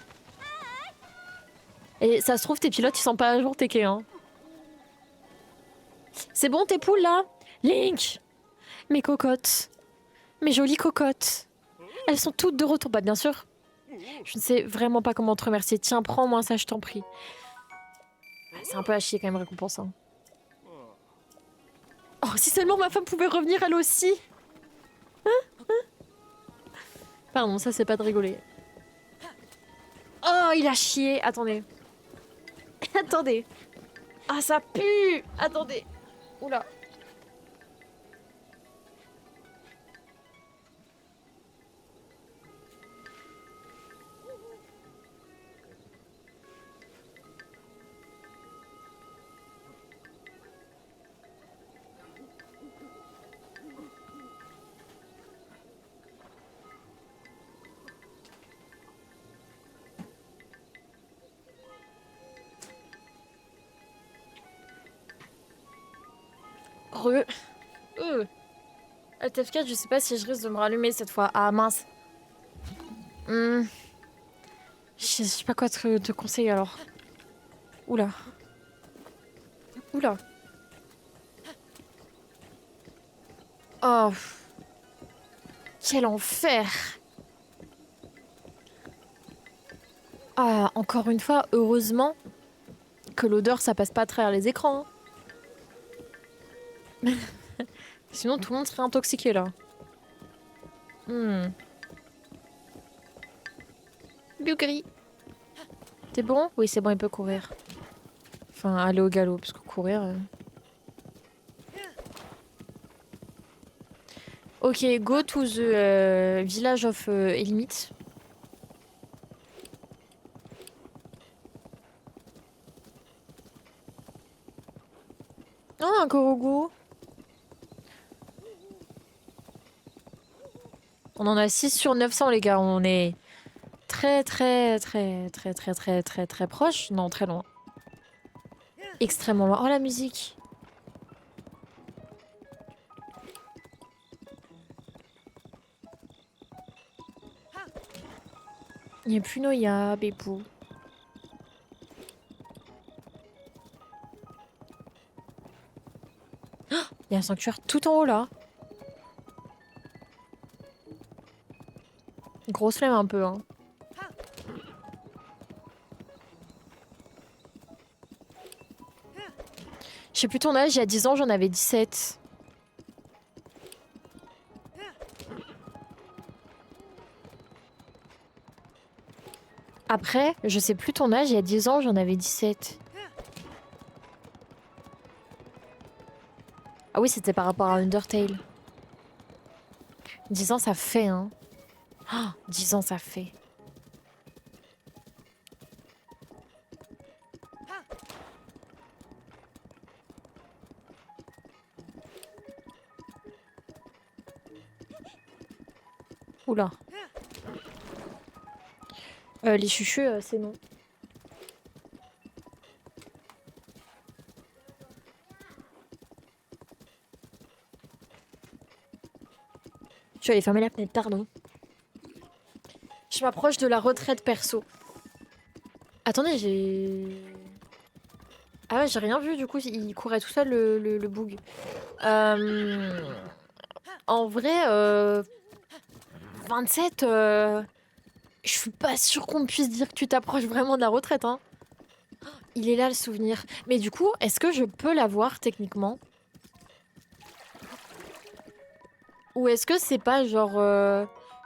Et ça se trouve tes pilotes ils sont pas à jour tes quais, hein. C'est bon tes poules là? Link! Mes cocottes. Mes jolies cocottes. Elles sont toutes de retour. Bah bien sûr. Je ne sais vraiment pas comment te remercier. Tiens, prends-moi ça, je t'en prie. C'est un peu à chier quand même récompensant. Oh, si seulement ma femme pouvait revenir elle aussi. Pardon, ça c'est pas de rigoler. Oh, il a chié. Attendez. Attendez. Ah, ça pue. Attendez. Oula. Re. Alt F4, je sais pas si je risque de me rallumer cette fois. Ah mince. Je sais pas quoi te conseiller alors. Oula. Oula. Oh. Quel enfer. Ah, encore une fois, heureusement que l'odeur ça passe pas à travers les écrans. Hein. Sinon tout le monde serait intoxiqué là. Bugri. T'es bon? Oui, c'est bon, il peut courir. Enfin, aller au galop, parce que courir... Ok, go to the village of Elimite. Oh, un Korogu. On en a 6 sur 900, les gars. On est très proche. Non, très loin. Extrêmement loin. Oh, la musique. Il n'y a plus Noya, Bépou. Il y a un sanctuaire tout en haut là. Grosse flemme un peu, hein. Je sais plus ton âge, il y a 10 ans, j'en avais 17. Après, je sais plus ton âge, il y a 10 ans, j'en avais 17. Ah oui, c'était par rapport à Undertale. 10 ans, ça fait, hein. Oh, 10 ans, ça fait. Oula. Les chuchus, c'est non. Je vais aller fermer la fenêtre, pardon. Je m'approche de la retraite perso. Attendez, j'ai... Ah ouais, j'ai rien vu, du coup, il courait tout seul, le boug. En vrai, 27, je suis pas sûre qu'on puisse dire que tu t'approches vraiment de la retraite, hein. Il est là, le souvenir. Mais du coup, est-ce que je peux l'avoir, techniquement? Ou est-ce que c'est pas genre...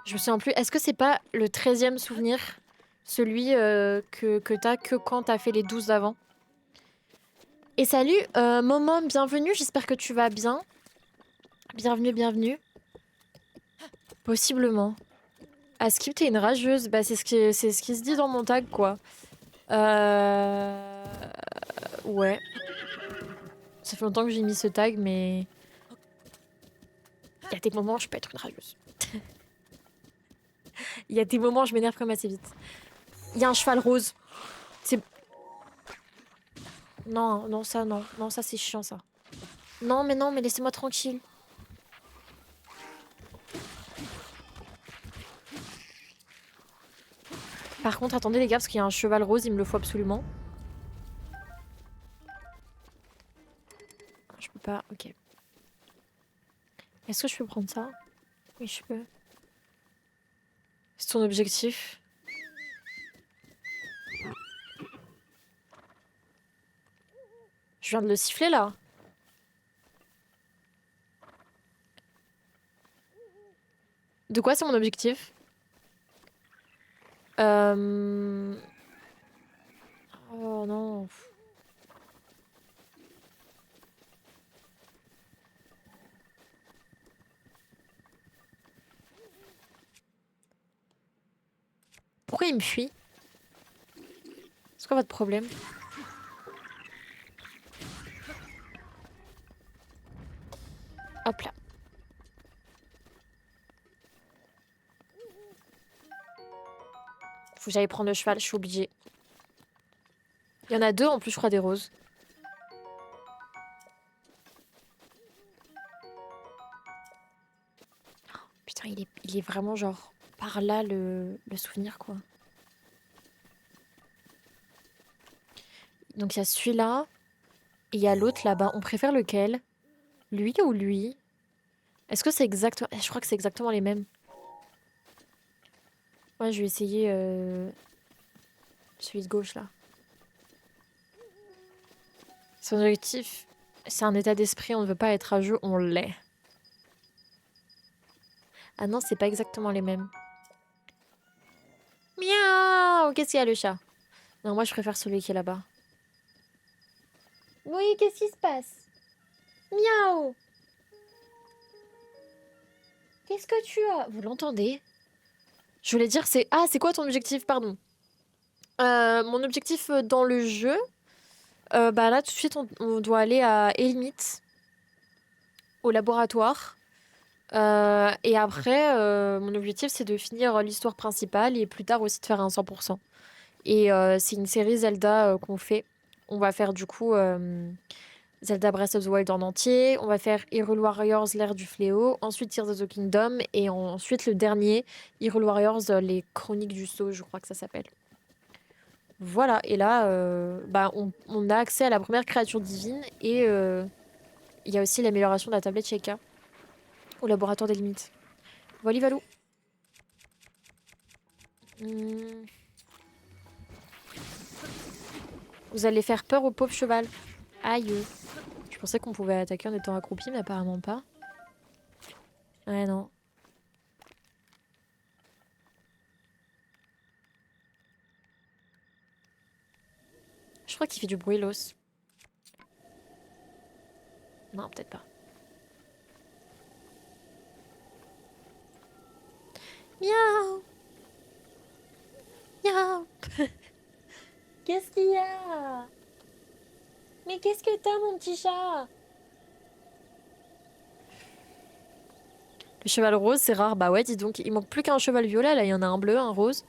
je me souviens plus. Est-ce que c'est pas le 13e souvenir? Celui que t'as que quand t'as fait les 12 d'avant? Et salut, Momom, bienvenue, j'espère que tu vas bien. Bienvenue, bienvenue. Possiblement. Askip, t'es une rageuse. Bah, c'est ce qui se dit dans mon tag, quoi. Ouais. Ça fait longtemps que j'ai mis ce tag, mais... Il y a des moments où je peux être une rageuse. Il y a des moments où je m'énerve comme assez vite. Il y a un cheval rose. C'est... Non, non, ça, non. Non, ça, c'est chiant, ça. Non, mais laissez-moi tranquille. Par contre, attendez, les gars, parce qu'il y a un cheval rose, il me le faut absolument. Je peux pas... Ok. Est-ce que je peux prendre ça? Oui, je peux. C'est ton objectif? Je viens de le siffler, là. De quoi c'est mon objectif? Oh non. Pourquoi il me fuit? C'est quoi votre problème? Hop là. Faut que j'aille prendre le cheval, je suis obligée. Il y en a deux en plus, je crois, des roses. Putain, il est vraiment genre par là le souvenir, quoi. Donc il y a celui-là et il y a l'autre là-bas. On préfère lequel? Lui ou lui? Est-ce que c'est exactement... Je crois que c'est exactement les mêmes. Ouais, je vais essayer celui de gauche là. Son objectif, c'est un état d'esprit, on ne veut pas être à jeu, on l'est. Ah non, c'est pas exactement les mêmes. Miaou! Qu'est-ce qu'il y a le chat? Non, moi je préfère celui qui est là-bas. Oui, qu'est-ce qui se passe? Miaou! Qu'est-ce que tu as? Vous l'entendez? Je voulais dire c'est... Ah, c'est quoi ton objectif? Pardon. Mon objectif dans le jeu... bah là, tout de suite, on doit aller à Elmit, au laboratoire. Et après, mon objectif, c'est de finir l'histoire principale et plus tard aussi de faire un 100%. Et c'est une série Zelda qu'on fait. On va faire du coup Zelda Breath of the Wild en entier. On va faire Hyrule Warriors, l'ère du fléau. Ensuite Tears of the Kingdom. Et ensuite le dernier, Hyrule Warriors, les chroniques du sceau, je crois que ça s'appelle. Voilà. Et là, bah, on a accès à la première créature divine. Et il y a aussi l'amélioration de la tablette Sheikah au laboratoire des limites. Voilà, Valou. Vous allez faire peur au pauvre cheval. Aïe. Je pensais qu'on pouvait attaquer en étant accroupi, mais apparemment pas. Ouais, non. Je crois qu'il fait du bruit, l'os. Non, peut-être pas. Miaou. Miaou. Qu'est-ce qu'il y a? Mais qu'est-ce que t'as, mon petit chat? Le cheval rose, c'est rare. Bah ouais, dis donc. Il manque plus qu'un cheval violet. Là, il y en a un bleu, un rose.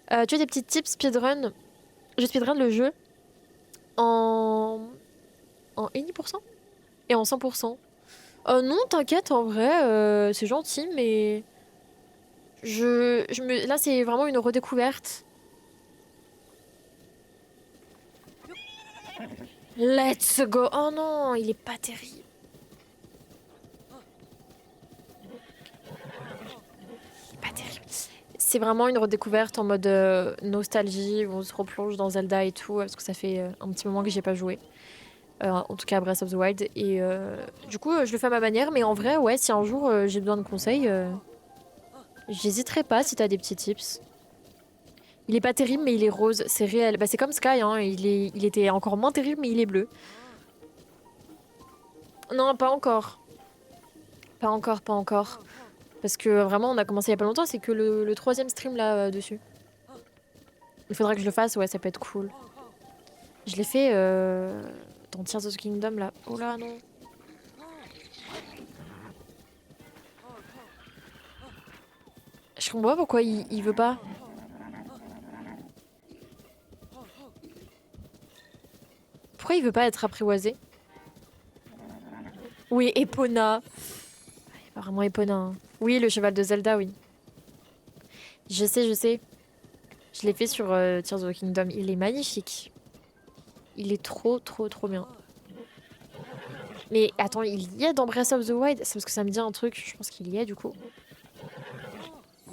Tu as des petits tips speedrun? Je speedrun le jeu en... En any % et en 100%. Non, t'inquiète, en vrai, c'est gentil, mais... Là, c'est vraiment une redécouverte. Let's go. Oh non, il est pas terrible. Il est pas terrible. C'est vraiment une redécouverte en mode nostalgie, où on se replonge dans Zelda et tout, parce que ça fait un petit moment que j'ai pas joué. En tout cas, Breath of the Wild. Et du coup, je le fais à ma manière, mais en vrai, ouais, si un jour j'ai besoin de conseils, j'hésiterai pas si t'as des petits tips. Il est pas terrible, mais il est rose, c'est réel. Bah, c'est comme Sky, hein, il était encore moins terrible, mais il est bleu. Non, pas encore. Pas encore, pas encore. Parce que vraiment, on a commencé il y a pas longtemps, c'est que le troisième stream là dessus. Il faudra que je le fasse, ouais, ça peut être cool. Je l'ai fait dans Tears of the Kingdom là. Oh là, non. Je comprends pas pourquoi il veut pas. Pourquoi il veut pas être apprivoisé? Oui, Epona. Apparemment Epona, hein. Oui, le cheval de Zelda, oui. Je sais, je sais. Je l'ai fait sur Tears of the Kingdom. Il est magnifique. Il est trop, trop, trop bien. Mais attends, il y est dans Breath of the Wild? C'est parce que ça me dit un truc. Je pense qu'il y est, du coup.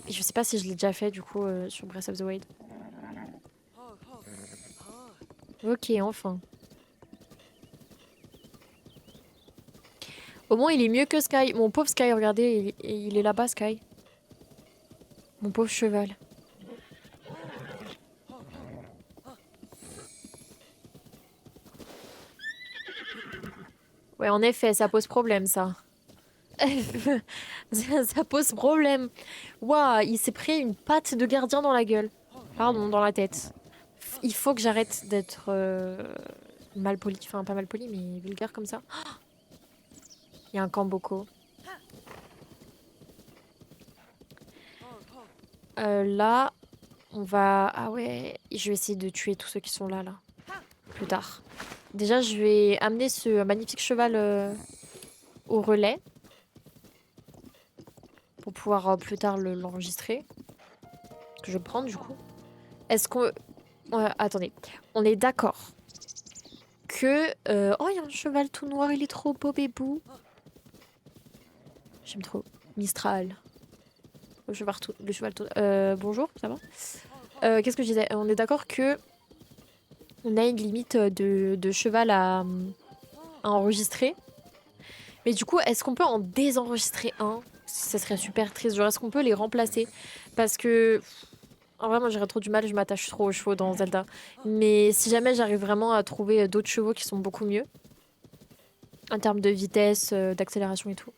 Et je sais pas si je l'ai déjà fait, du coup, sur Breath of the Wild. Ok, enfin. Au moins, il est mieux que Sky. Mon pauvre Sky, regardez, il est là-bas, Sky. Mon pauvre cheval. Ouais, en effet, ça pose problème, ça. Ça pose problème. Waouh, il s'est pris une patte de gardien dans la gueule. Pardon, dans la tête. Il faut que j'arrête d'être mal poli. Enfin, pas mal poli, mais vulgaire comme ça. Il y a un Kamboko. Là, on va... Ah ouais, je vais essayer de tuer tous ceux qui sont là, là. Plus tard. Déjà, je vais amener ce magnifique cheval au relais. Pour pouvoir plus tard l'enregistrer. Que je vais prendre, du coup. Est-ce qu'on... attendez. On est d'accord que... Oh, il y a un cheval tout noir, il est trop beau, bébou. J'aime trop. Mistral. Le cheval tout... bonjour, ça va? Qu'est-ce que je disais? On est d'accord que... On a une limite de cheval à enregistrer. Mais du coup, est-ce qu'on peut en désenregistrer un? Ça serait super triste. Genre, est-ce qu'on peut les remplacer? Parce que... En vrai, moi, j'aurais trop du mal. Je m'attache trop aux chevaux dans Zelda. Mais si jamais j'arrive vraiment à trouver d'autres chevaux qui sont beaucoup mieux. En termes de vitesse, d'accélération et tout.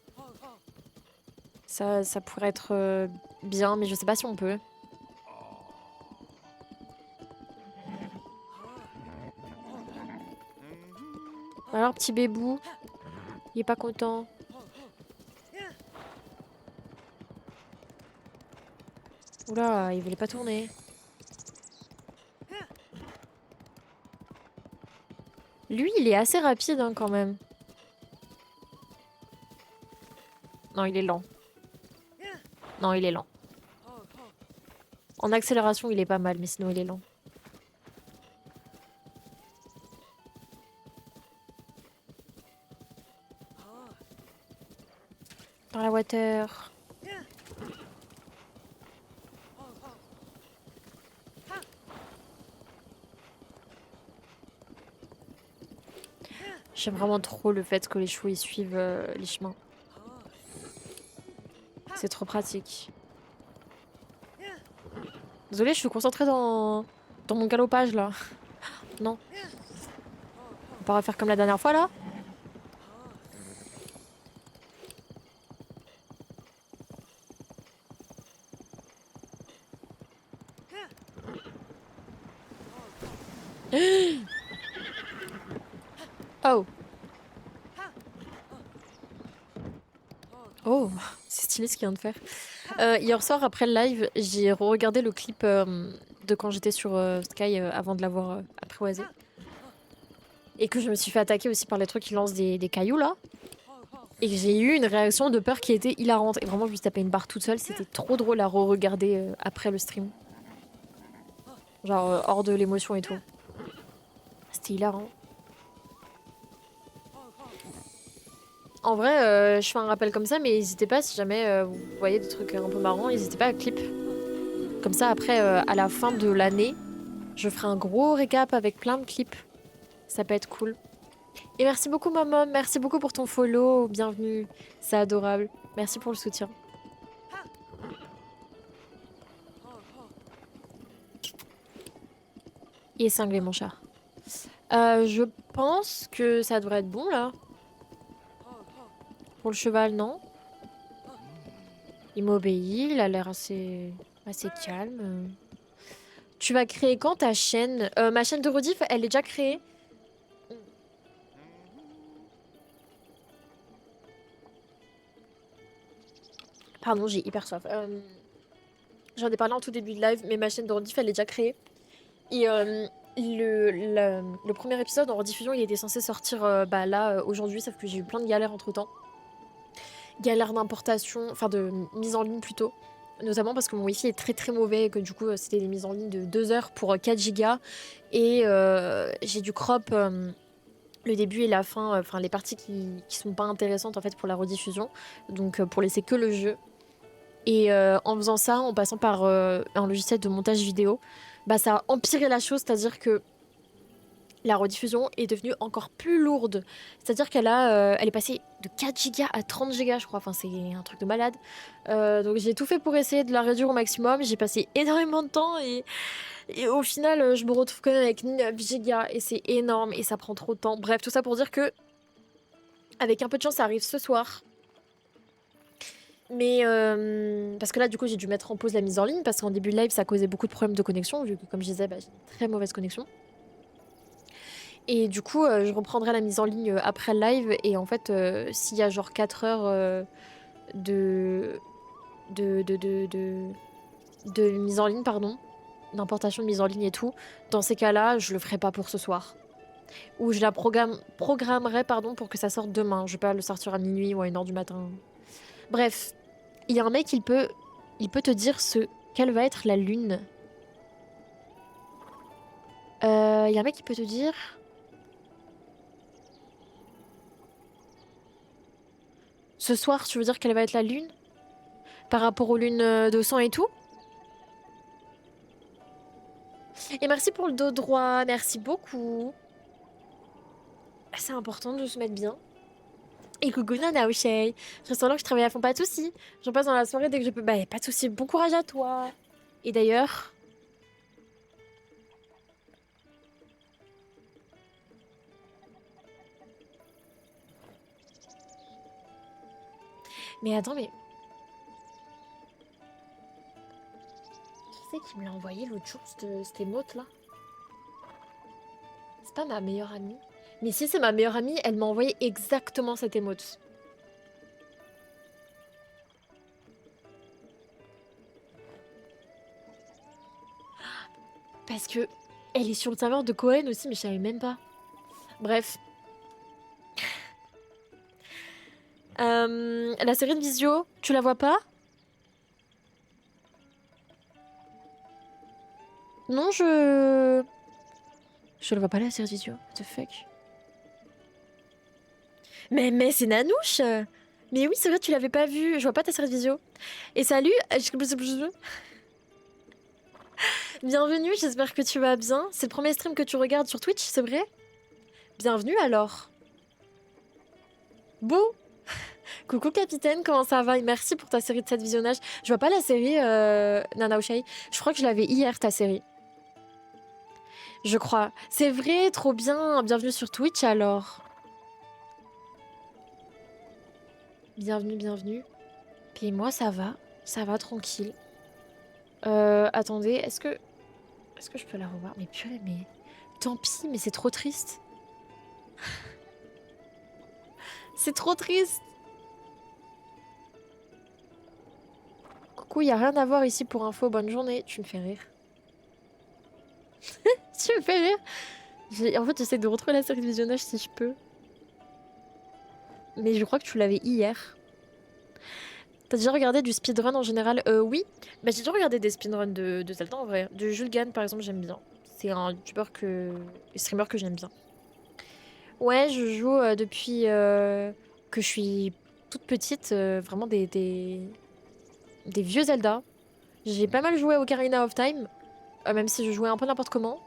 Ça pourrait être bien, mais je sais pas si on peut. Alors, petit bébou, il est pas content. Oula, il voulait pas tourner. Lui, il est assez rapide hein, quand même. Non, il est lent. Non, il est lent. En accélération, il est pas mal, mais sinon, il est lent. Dans la water. J'aime vraiment trop le fait que les chevaux ils suivent les chemins. C'est trop pratique. Désolée, je suis concentrée dans mon galopage là. Non. On va pas refaire comme la dernière fois là. Oh. Oh, c'est stylé ce qu'il vient de faire. Hier soir, après le live, j'ai regardé le clip de quand j'étais sur Sky avant de l'avoir apprivoisé. Et que je me suis fait attaquer aussi par les trucs qui lancent des cailloux là. Et j'ai eu une réaction de peur qui était hilarante. Et vraiment, je me suis tapé une barre toute seule. C'était trop drôle à re-regarder après le stream. Genre hors de l'émotion et tout. C'était hilarant. En vrai, je fais un rappel comme ça, mais n'hésitez pas, si jamais vous voyez des trucs un peu marrants, n'hésitez pas à clip. Comme ça, après, à la fin de l'année, je ferai un gros récap avec plein de clips. Ça peut être cool. Et merci beaucoup, maman. Merci beaucoup pour ton follow. Bienvenue. C'est adorable. Merci pour le soutien. Il est cinglé, mon chat. Je pense que ça devrait être bon, là. Pour le cheval, non? Il m'obéit. Il a l'air assez calme. Tu vas créer quand ta chaîne? Ma chaîne de rediff, elle est déjà créée. Pardon, j'ai hyper soif. J'en ai parlé en tout début de live, mais ma chaîne de rediff, elle est déjà créée. Et le premier épisode en rediffusion, il était censé sortir là aujourd'hui, sauf que j'ai eu plein de galères entre-temps. Galères d'importation, enfin de mise en ligne plutôt. Notamment parce que mon wifi est très très mauvais et que du coup c'était des mises en ligne de 2 heures pour 4 gigas. Et j'ai dû crop le début et la fin, enfin les parties qui sont pas intéressantes en fait pour la rediffusion. Donc pour laisser que le jeu. Et en faisant ça, en passant par un logiciel de montage vidéo, bah ça a empiré la chose, c'est-à-dire que la rediffusion est devenue encore plus lourde. C'est-à-dire elle est passée de 4 gigas à 30 gigas, je crois. Enfin, c'est un truc de malade. Donc j'ai tout fait pour essayer de la réduire au maximum. J'ai passé énormément de temps et au final, je me retrouve quand même avec 9 gigas et c'est énorme et ça prend trop de temps. Bref, tout ça pour dire que, avec un peu de chance, ça arrive ce soir. Mais parce que là, du coup, j'ai dû mettre en pause la mise en ligne parce qu'en début de live, ça causait beaucoup de problèmes de connexion, vu que, comme je disais, bah, j'ai une très mauvaise connexion. Et du coup, je reprendrai la mise en ligne après le live. Et en fait, s'il y a genre 4 heures de, de, de, de, de, de mise en ligne, pardon, d'importation de mise en ligne et tout, dans ces cas-là, je le ferai pas pour ce soir. Ou je la programmerai pardon, pour que ça sorte demain. Je vais pas le sortir à minuit ou à 1 h du matin. Bref, il y a un mec, il peut te dire quelle va être la lune. Il y a un mec qui peut te dire... Ce soir, tu veux dire quelle va être la lune? Par rapport aux lunes de sang et tout? Et merci pour le dos droit, merci beaucoup. C'est important de se mettre bien. Et coucou Nana O'Shea. Je reste là que je travaille à fond, pas de soucis. J'en passe dans la soirée dès que je peux. Bah, pas de soucis, bon courage à toi. Et d'ailleurs... Mais attends, mais... Qui c'est qui me l'a envoyé l'autre jour, cette émote là? C'est pas ma meilleure amie. Mais si c'est ma meilleure amie, elle m'a envoyé exactement cette émote. Parce que elle est sur le serveur de Cohen aussi, mais je savais même pas. Bref. La série de Visio, tu la vois pas? Non, je la vois pas la série de Visio. What the fuck? Mais c'est Nanouche! Mais oui, c'est vrai, tu l'avais pas vue. Je vois pas ta série de Visio. Et salut! Bienvenue, j'espère que tu vas bien. C'est le premier stream que tu regardes sur Twitch, c'est vrai? Bienvenue alors. Beau! Coucou capitaine, comment ça va? Et merci pour ta série de 7 visionnages. Je vois pas la série Nana O'Shea. Je crois que je l'avais hier, ta série. Je crois. C'est vrai, trop bien. Bienvenue sur Twitch alors. Bienvenue, bienvenue. Puis moi, ça va tranquille. Attendez, est-ce que je peux la revoir? Mais purée, mais tant pis, mais c'est trop triste. C'est trop triste. Coucou, y a rien à voir ici pour info. Bonne journée. Tu me fais rire. Tu me fais rire. En fait, j'essaie de retrouver la série de visionnage si je peux. Mais je crois que tu l'avais hier. T'as déjà regardé du speedrun en général? Oui. Bah, j'ai déjà regardé des speedruns de Zelda en vrai. De Jules Gann, par exemple, j'aime bien. C'est un youtubeur streamer que j'aime bien. Ouais, je joue depuis que je suis toute petite, vraiment des vieux Zelda. J'ai pas mal joué au Ocarina of Time, même si je jouais un peu n'importe comment.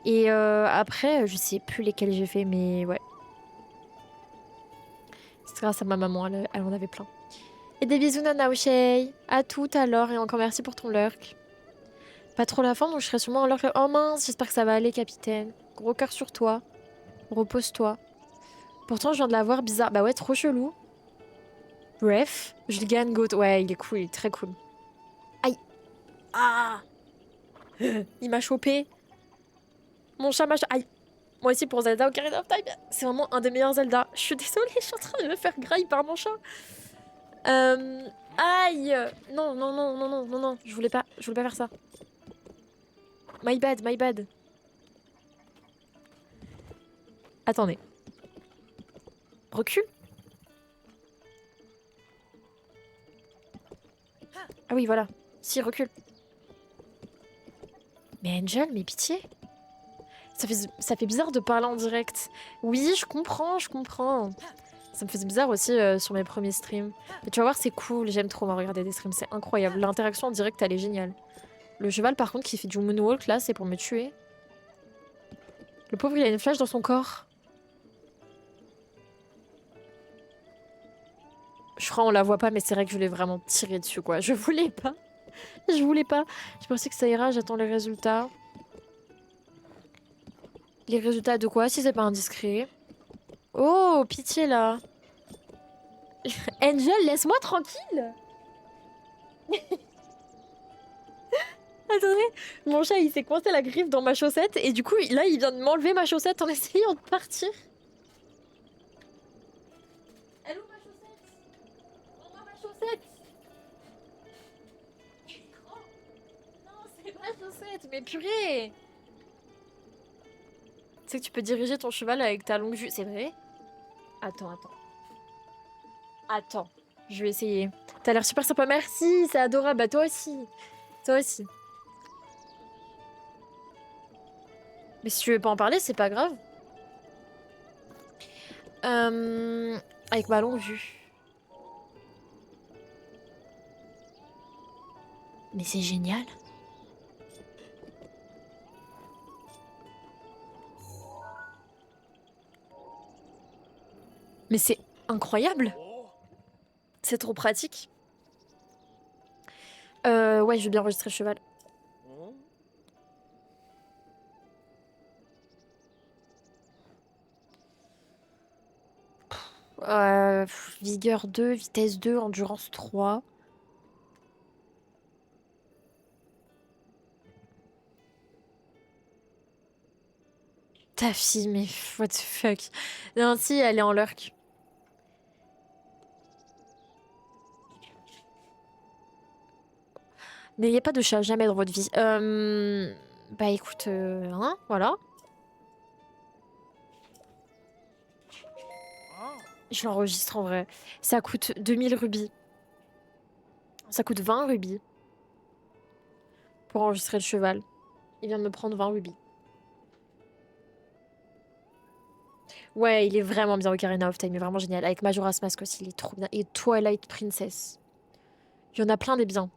Et après, je sais plus lesquels j'ai fait, mais ouais. C'est grâce à ma maman, elle en avait plein. Et des bisous Nana O'Shea. À tout alors et encore merci pour ton lurk. Pas trop la forme donc je serai sûrement en lurk. Oh mince, j'espère que ça va aller capitaine. Gros cœur sur toi. Repose-toi. Pourtant je viens de la voir bizarre. Bah ouais, trop chelou. Bref, je gagne Goat. Ouais, il est cool, il est très cool. Aïe. Ah. Il m'a chopé. Mon chat m'a chopé. Aïe. Moi aussi pour Zelda Ocarina of Time, c'est vraiment un des meilleurs Zelda. Je suis désolée, je suis en train de me faire graille par mon chat. Aïe. Non, non, non, non, non, non, non. Je voulais pas faire ça. My bad, my bad. Attendez. Recule. Ah oui, voilà. Si, recule. Mais Angel, mais pitié. Ça fait bizarre de parler en direct. Oui, je comprends, je comprends. Ça me faisait bizarre aussi sur mes premiers streams. Mais tu vas voir, c'est cool. J'aime trop regarder des streams, c'est incroyable. L'interaction en direct, elle est géniale. Le cheval, par contre, qui fait du moonwalk, là, c'est pour me tuer. Le pauvre, il a une flèche dans son corps. Je crois on la voit pas, mais c'est vrai que je l'ai vraiment tiré dessus, quoi. Je voulais pas. Je voulais pas. Je pensais que ça ira, j'attends les résultats. Les résultats de quoi, si c'est pas indiscret? Oh, pitié, là. Angel, laisse-moi tranquille. Attendez, mon chat, il s'est coincé la griffe dans ma chaussette, et du coup, là, il vient de m'enlever ma chaussette en essayant de partir. Elle est où ma chaussette? Rends-moi ma chaussette. Oh, non, c'est ma chaussette, mais purée. Tu sais que tu peux diriger ton cheval avec ta longue vue, c'est vrai? Attends, attends. Attends, je vais essayer. T'as l'air super sympa, merci, c'est adorable. Bah toi aussi. Toi aussi. Mais si tu veux pas en parler, c'est pas grave. Avec ma longue vue. Mais c'est génial. Mais c'est incroyable. C'est trop pratique. Ouais, je vais bien enregistrer le cheval. Vigueur 2, vitesse 2, endurance 3. Ta fille, mais what the fuck. Non, si, elle est en lurk. N'ayez pas de chat, jamais dans votre vie. Bah écoute, hein, voilà. Je l'enregistre en vrai. Ça coûte 2000 rubis. Ça coûte 20 rubis. Pour enregistrer le cheval. Il vient de me prendre 20 rubis. Ouais, il est vraiment bien Ocarina of Time, il est vraiment génial. Avec Majora's Mask aussi, il est trop bien. Et Twilight Princess. Il y en a plein des biens.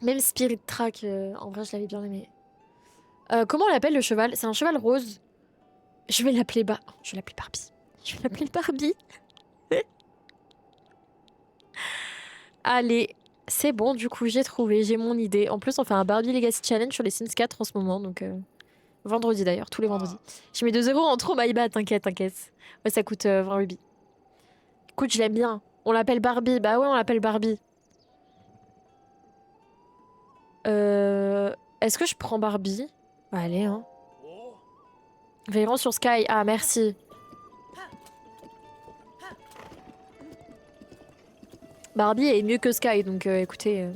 Même Spirit Track, en vrai, je l'avais bien aimé. Comment on l'appelle le cheval? C'est un cheval rose. Je vais l'appeler Je vais l'appeler Barbie. Je vais l'appeler Barbie. Allez, c'est bon, du coup, j'ai trouvé, j'ai mon idée. En plus, on fait un Barbie Legacy Challenge sur les Sims 4 en ce moment, donc... Vendredi d'ailleurs, tous les vendredis. Je mets 2 € en trop, my bad, t'inquiète, t'inquiète. Ouais, ça coûte 20 rubis. Écoute, je l'aime bien. On l'appelle Barbie. Bah ouais, on l'appelle Barbie. Est-ce que je prends Barbie? Bah, allez, hein. Veillerons sur Sky. Ah, merci. Barbie est mieux que Sky, donc écoutez...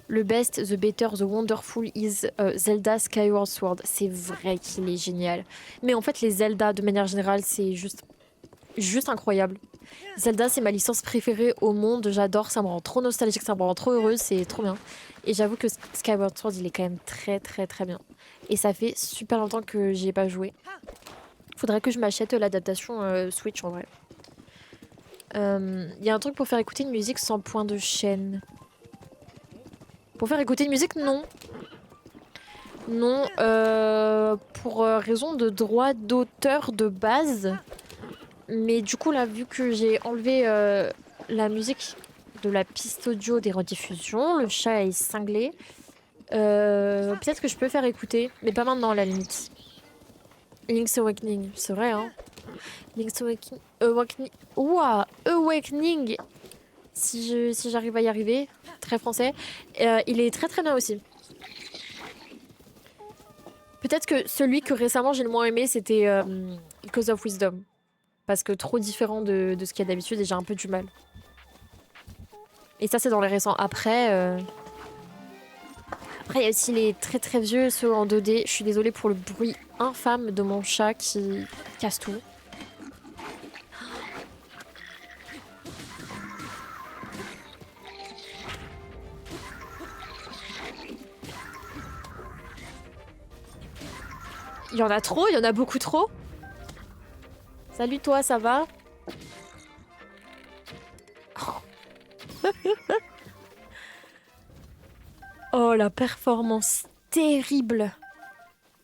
Le best, the better, the wonderful is Zelda Skyward Sword. C'est vrai qu'il est génial. Mais en fait, les Zelda, de manière générale, c'est juste incroyable. Zelda, c'est ma licence préférée au monde. J'adore, ça me rend trop nostalgique, ça me rend trop heureuse, c'est trop bien. Et j'avoue que Skyward Sword, il est quand même très très très bien. Et ça fait super longtemps que j'y ai pas joué. Faudrait que je m'achète l'adaptation Switch en vrai. Il y a un truc pour faire écouter une musique sans point de chaîne. Pour faire écouter une musique, non. Non, pour raison de droit d'auteur de base. Mais du coup, là, vu que j'ai enlevé la musique de la piste audio des rediffusions, le chat est cinglé. Peut-être que je peux faire écouter, mais pas maintenant à la limite. Link's Awakening, c'est vrai, hein. Link's Awakening. Ouah, Awakening. Si j'arrive à y arriver, très français. Il est très très bien aussi. Peut-être que celui que récemment j'ai le moins aimé, c'était Echoes of Wisdom. Parce que trop différent de ce qu'il y a d'habitude et j'ai un peu du mal. Et ça, c'est dans les récents. Après, il y a aussi les très très vieux, ceux en 2D. Je suis désolée pour le bruit infâme de mon chat qui casse tout. Il y en a trop, il y en a beaucoup trop. Salut toi, ça va? Oh, la performance terrible.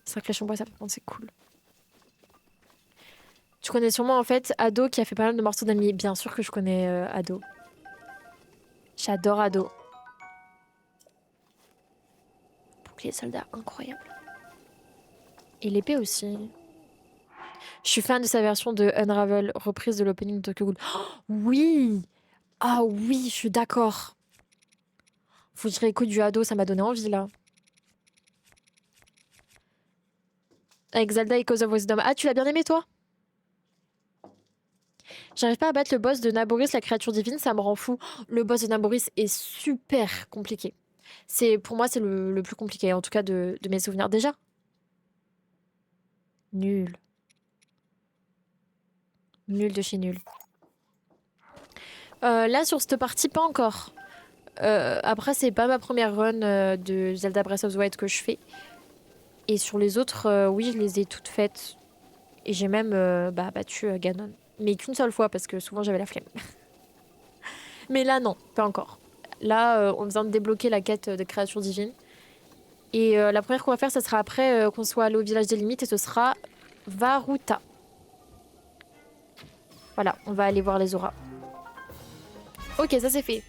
Sacré chambois, ça par contre, c'est cool. Tu connais sûrement en fait Ado qui a fait pas mal de morceaux d'amis. Bien sûr que je connais Ado. J'adore Ado. Bouclier soldat, incroyable. Et l'épée aussi. Je suis fan de sa version de Unravel, reprise de l'opening de Tokyo Ghoul. Oh, oui! Ah oui, je suis d'accord. Faut que je réécoute du Ado, ça m'a donné envie là. Avec Zelda et Echoes of Wisdom. Ah, tu l'as bien aimé toi? J'arrive pas à battre le boss de Naboris, la créature divine, ça me rend fou. Le boss de Naboris est super compliqué. Pour moi, c'est le plus compliqué, en tout cas de mes souvenirs. Déjà, nul. Nul de chez nul. Là, sur cette partie, pas encore. Après, c'est pas ma première run de Zelda Breath of the Wild que je fais. Et sur les autres, oui, je les ai toutes faites. Et j'ai même battu Ganon. Mais qu'une seule fois, parce que souvent j'avais la flemme. Mais là, non, pas encore. Là, on vient de débloquer la quête de créature divine. Et la première qu'on va faire, ça sera après qu'on soit allé au village des limites. Et ce sera Varuta. Voilà, on va aller voir les auras. Ok, ça c'est fait.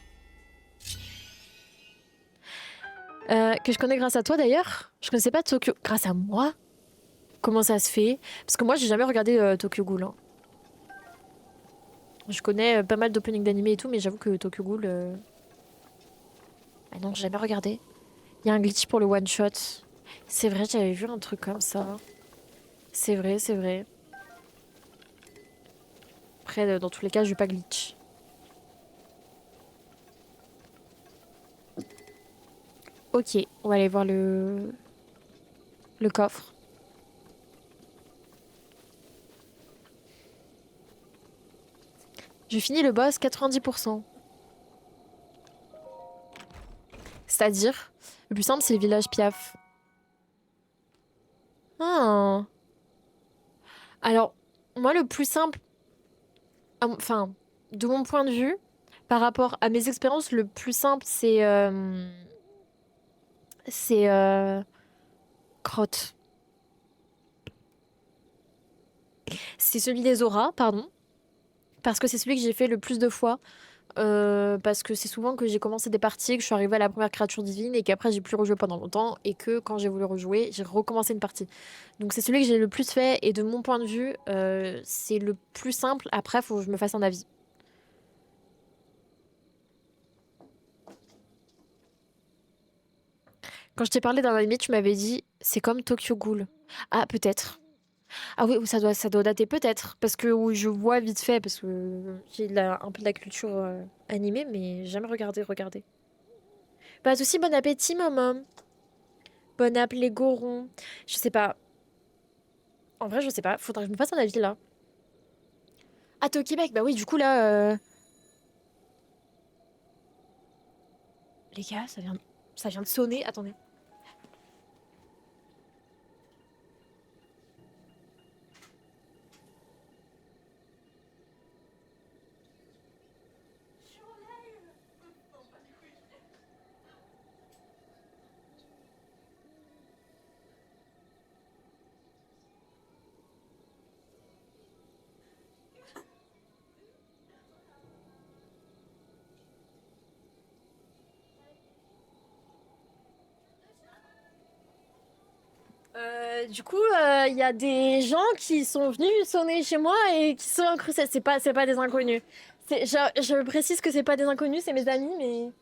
Que je connais grâce à toi d'ailleurs. Je connaissais pas Tokyo. Grâce à moi? Comment ça se fait? Parce que moi, j'ai jamais regardé Tokyo Ghoul, hein. Je connais pas mal d'openings d'animé et tout, mais j'avoue que Tokyo Ghoul. Ah non, j'ai jamais regardé. Il y a un glitch pour le one shot. C'est vrai, j'avais vu un truc comme ça. C'est vrai, c'est vrai. Après, dans tous les cas, je vais pas glitch. Ok, on va aller voir le coffre. Je finis le boss 90%. C'est-à-dire, le plus simple, c'est le village Piaf. Ah. Alors, moi, le plus simple, enfin, de mon point de vue, par rapport à mes expériences, le plus simple, c'est Crotte. C'est celui des auras, pardon. Parce que c'est celui que j'ai fait le plus de fois. Parce que c'est souvent que j'ai commencé des parties, que je suis arrivée à la première créature divine et qu'après j'ai plus rejoué pendant longtemps et que quand j'ai voulu rejouer, j'ai recommencé une partie. Donc c'est celui que j'ai le plus fait et de mon point de vue, c'est le plus simple. Après, faut que je me fasse un avis. Quand je t'ai parlé d'un anime, tu m'avais dit c'est comme Tokyo Ghoul. Ah, peut-être. Ah oui, ou ça doit dater peut-être. Parce que oui, je vois vite fait, parce que j'ai un peu de la culture animée, mais j'ai jamais regardé. Pas de soucis, bon appétit, maman. Bon app, les gorons. Je sais pas. En vrai, je sais pas. Faudrait que je me fasse un avis là. Ah, t'es au Québec? Bah oui, du coup là. Les gars, ça vient de sonner. Attendez. Du coup, il y a des gens qui sont venus sonner chez moi et qui sont incrustés. C'est pas des inconnus. Je précise que c'est pas des inconnus, c'est mes amis,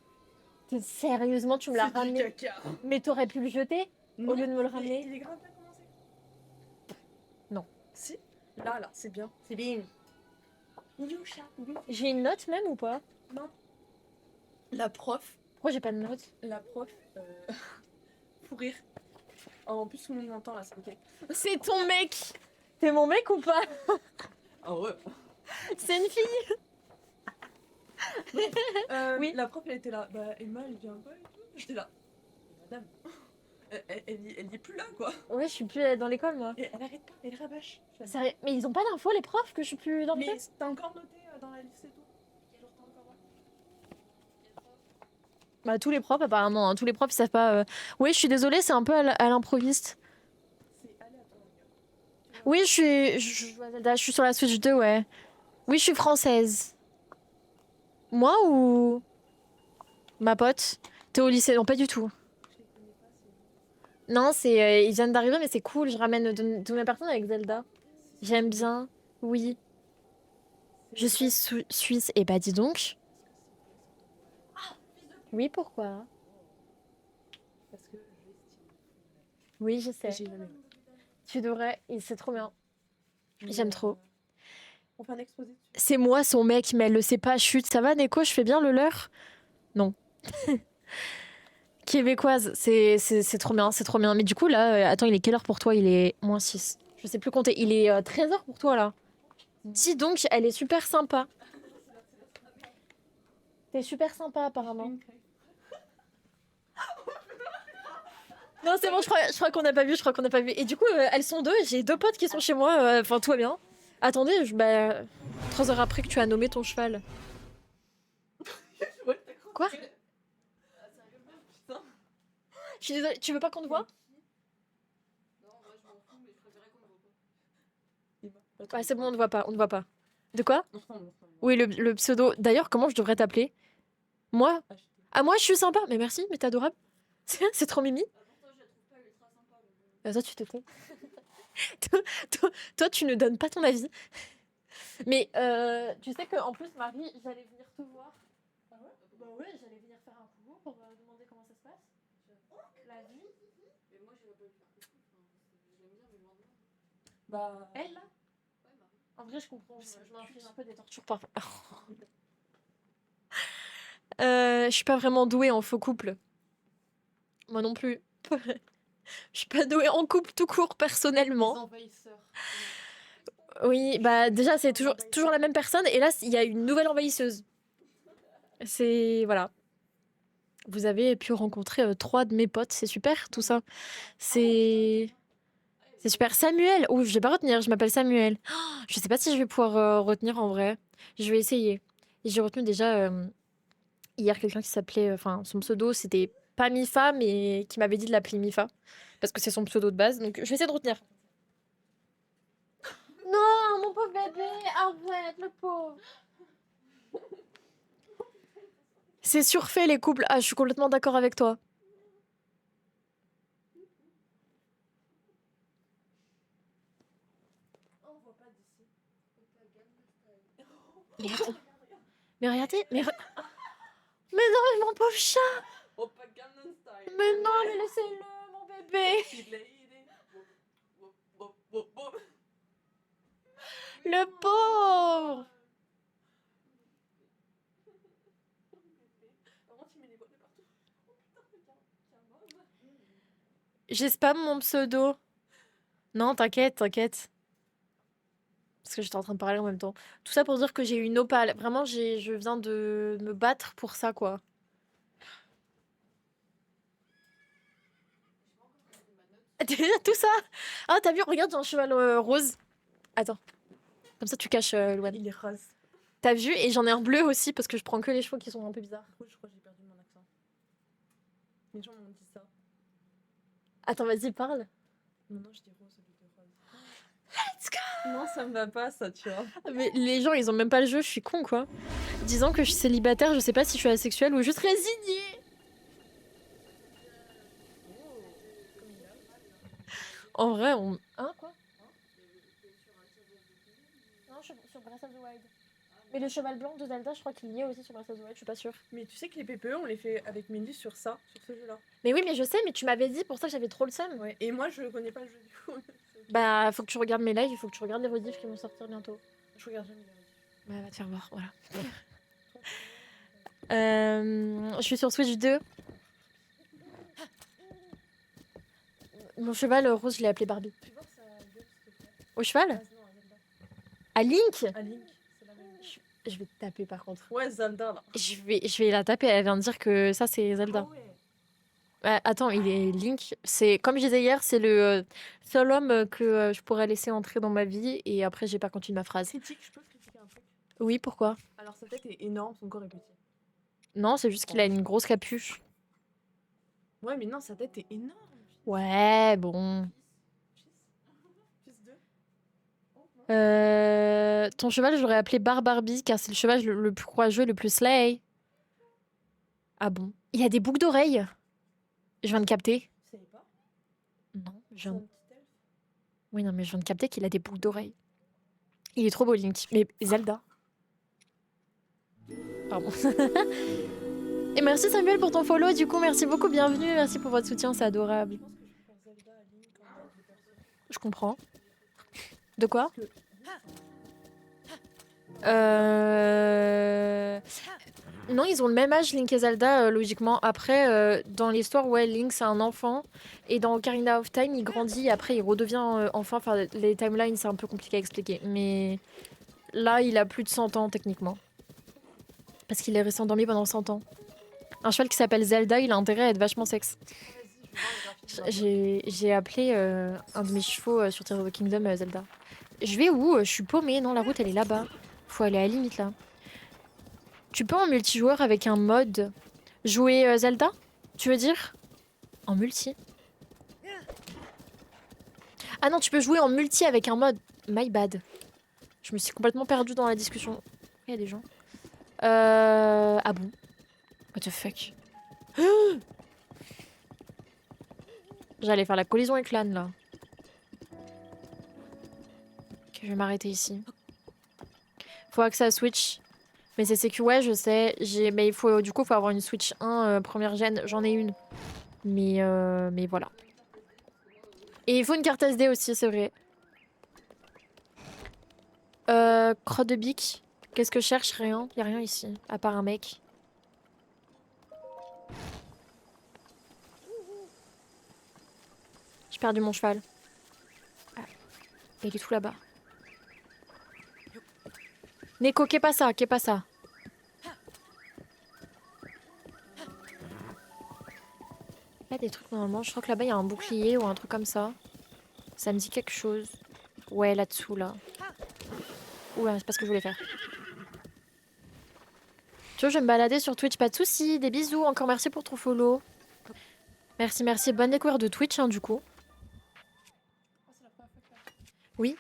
mais sérieusement, tu me l'as C'est du ramené. caca. Mais t'aurais pu le jeter au lieu de me le Il ramener. est grave bien commencé. Non. Si. Là, c'est bien. C'est bien. Il est où, chat? J'ai une note même ou pas? Non. La prof. Pourquoi j'ai pas de note? La prof. Pour rire. Oh, en plus, tout le monde m'entend là, c'est ok. C'est ton mec. T'es mon mec ou pas? Ah ouais. C'est une fille. Oui. La prof, elle était là. Bah, Emma, elle vient pas et tout. J'étais là. Madame. Elle y est plus là, quoi. Ouais, je suis plus dans l'école moi. Et elle arrête pas, elle rabâche. Je fais, Sérieux. Mais ils ont pas d'infos les profs que je suis plus dans le mais truc? t'as encore noté dans la liste et tout. Quel jour t'as encore Bah tous les profs apparemment, hein. Tous les profs ils savent pas. Oui, je suis désolée, c'est un peu à l'improviste. C'est aléatoire. Oui, je suis sur la Switch 2, ouais. Oui, je suis française. Moi ou ma pote? T'es au lycée? Non, pas du tout. Je les connais pas, c'est. Non, ils viennent d'arriver, mais c'est cool. Je ramène de mes personnes avec Zelda. J'aime bien. Oui. Je suis suisse. Et bah dis donc. Oui, pourquoi? Parce que je l'estime. Oui, je sais. J'ai jamais vu. Tu devrais. Et c'est trop bien. J'aime trop. On fait un exposé dessus. C'est moi son mec, mais elle le sait pas. Chut, ça va, Neko? Je fais bien le leur? Non. Québécoise, c'est trop bien, c'est trop bien. Mais du coup, là, attends, il est quelle heure pour toi? Il est -6. Je sais plus compter. Il est 13h pour toi, là. Dis donc, elle est super sympa. T'es super sympa, apparemment. Non, c'est bon, je crois qu'on n'a pas vu, je crois qu'on n'a pas vu. Et du coup, elles sont deux, j'ai deux potes qui sont chez moi, enfin, tout va bien. Attendez, 3 heures après que tu as nommé ton cheval. Ouais, Quoi? putain. Je suis désolée, tu veux pas qu'on te voit? Ouais, c'est bon, on ne voit pas, on ne voit pas. De quoi? Oui, le pseudo. D'ailleurs, comment je devrais t'appeler? Moi? Ah, moi, je suis sympa. Mais merci, mais t'es adorable. C'est trop mimi. Toi, tu te tais. Toi, tu ne donnes pas ton avis. Mais tu sais qu'en plus, Marie, j'allais venir te voir. Ah ouais? Bah ouais, j'allais venir faire un coucou pour demander comment ça se passe. La vie. Mais moi, je vais pas lui faire coucou. Enfin, je l'aime bien, mais moi, non. Bah. Elle, là? Ouais, Marie. En vrai, je comprends. Je m'inflige un peu des tortures parfois. Je suis pas vraiment douée en faux couple. Moi non plus. Je suis pas douée en couple tout court, personnellement. Les envahisseurs. Oui, bah déjà, c'est toujours la même personne. Et là, il y a une nouvelle envahisseuse. C'est... Voilà. Vous avez pu rencontrer 3 de mes potes. C'est super, tout ça. C'est super. Samuel. Ouh, je vais pas retenir. Je m'appelle Samuel. Oh, je sais pas si je vais pouvoir retenir en vrai. Je vais essayer. Et j'ai retenu déjà hier quelqu'un qui s'appelait... Enfin, son pseudo, c'était pas Mifa, mais qui m'avait dit de l'appeler Mifa. Parce que c'est son pseudo de base. Donc, je vais essayer de retenir. Non, mon pauvre bébé, arrête, le pauvre. C'est surfait les couples. Ah, je suis complètement d'accord avec toi. On voit pas d'ici. Mais attends. Mais regardez, mais mais non, mais mon pauvre chat. Oh, pas Gangnam Style. Mais non, mais laissez-le, mon bébé. Le pauvre. J'ai spam mon pseudo. Non, t'inquiète, t'inquiète. Parce que j'étais en train de parler en même temps. Tout ça pour dire que j'ai eu une opale. Vraiment, je viens de me battre pour ça, quoi. Tout ça. Ah, t'as vu, regarde, j'ai un cheval rose. Attends. Comme ça, tu caches Louane. Il est rose. T'as vu? Et j'en ai un bleu aussi parce que je prends que les chevaux qui sont un peu bizarres. Je crois que j'ai perdu mon accent. Les gens m'ont dit ça. Attends, vas-y, parle. Non, je dis rose au lieu de rose. Let's go! Non, ça me va pas, ça, tu vois. Mais les gens, ils ont même pas le jeu, je suis con, quoi. Disant que je suis célibataire, je sais pas si je suis asexuelle ou juste résignée. En vrai, on. Hein, quoi? Non, sur Breath of the Wild. Mais le cheval blanc de Zelda, je crois qu'il y est aussi sur Breath of the Wild, je suis pas sûre. Mais tu sais que les PPE, on les fait avec Mindy sur ça, sur ce jeu-là. Mais oui, mais je sais, mais tu m'avais dit pour ça que j'avais trop le seum. Ouais. Et moi, je connais pas le jeu du coup. Bah, faut que tu regardes mes lives, il faut que tu regardes les rediffs qui vont sortir bientôt. Je regarde jamais. Bah, va te faire voir, voilà. Je suis sur Switch 2. Mon cheval rose, je l'ai appelé Barbie. Tu vois que ça gueule, s'il te plaît. Au cheval? Non, à Zelda. À Link? À Link, c'est la même. Je vais te taper par contre. Ouais, Zelda là. Je vais la taper, elle vient de dire que ça c'est Zelda. Ah ouais. Attends, il est Link. C'est comme je disais hier, c'est le seul homme que je pourrais laisser entrer dans ma vie et après j'ai pas continué ma phrase. Critique, je peux critiquer un truc. Oui, pourquoi? Alors sa tête est énorme, son corps est petit. Non, c'est juste qu'il a une grosse capuche. Ouais, mais non, sa tête est énorme. Ouais, bon. Fils de. Ton cheval, j'aurais appelé Barbie car c'est le cheval le plus courageux et le plus slay. Ah bon? Il a des boucles d'oreilles. Je viens de capter. Tu savais pas? Non, je C'est viens un de... petit elfe. Oui, non, mais je viens de capter qu'il a des boucles d'oreilles. Il est trop beau, Link. Mais Zelda. Pardon. Et merci Samuel pour ton follow. Du coup, merci beaucoup, bienvenue. Merci pour votre soutien, c'est adorable. Je pense que je préfère Zelda à Link en mode de perso. Je comprends. De quoi? Parce que- Non, ils ont le même âge, Link et Zelda, logiquement. Après, dans l'histoire, ouais, Link, c'est un enfant. Et dans Ocarina of Time, il grandit. Et après, il redevient enfant. Enfin, les timelines, c'est un peu compliqué à expliquer. Mais là, il a plus de 100 ans, techniquement. Parce qu'il est resté endormi pendant 100 ans. Un cheval qui s'appelle Zelda, il a intérêt à être vachement sexe. J'ai appelé un de mes chevaux sur Tears of the Kingdom, Zelda. Je vais où? Je suis paumée. Non, la route, elle est là-bas. Faut aller à la limite, là. Tu peux en multijoueur avec un mode jouer Zelda? Tu veux dire? En multi? Ah non, tu peux jouer en multi avec un mode. My bad. Je me suis complètement perdue dans la discussion. Il y a des gens. Ah bon? What the fuck? J'allais faire la collision avec l'âne là. Ok, je vais m'arrêter ici. Faut accès à Switch. Mais c'est sécu, ouais, je sais. Mais il faut, du coup, faut avoir une Switch 1 première gen. J'en ai une. Mais voilà. Et il faut une carte SD aussi, c'est vrai. Crotte de bique. Qu'est-ce que je cherche? Rien. Y a rien ici. À part un mec. J'ai perdu mon cheval. Ah. Il est tout là-bas. Neko, qu'est pas ça? Qu'est pas ça? Là, des trucs normalement. Je crois que là-bas, il y a un bouclier ou un truc comme ça. Ça me dit quelque chose. Ouais, là-dessous, là. Oula, c'est pas ce que je voulais faire. Tu vois, je vais me balader sur Twitch, pas de soucis. Des bisous, encore merci pour ton follow. Merci, merci. Bonne découverte de Twitch, hein, du coup. Oui.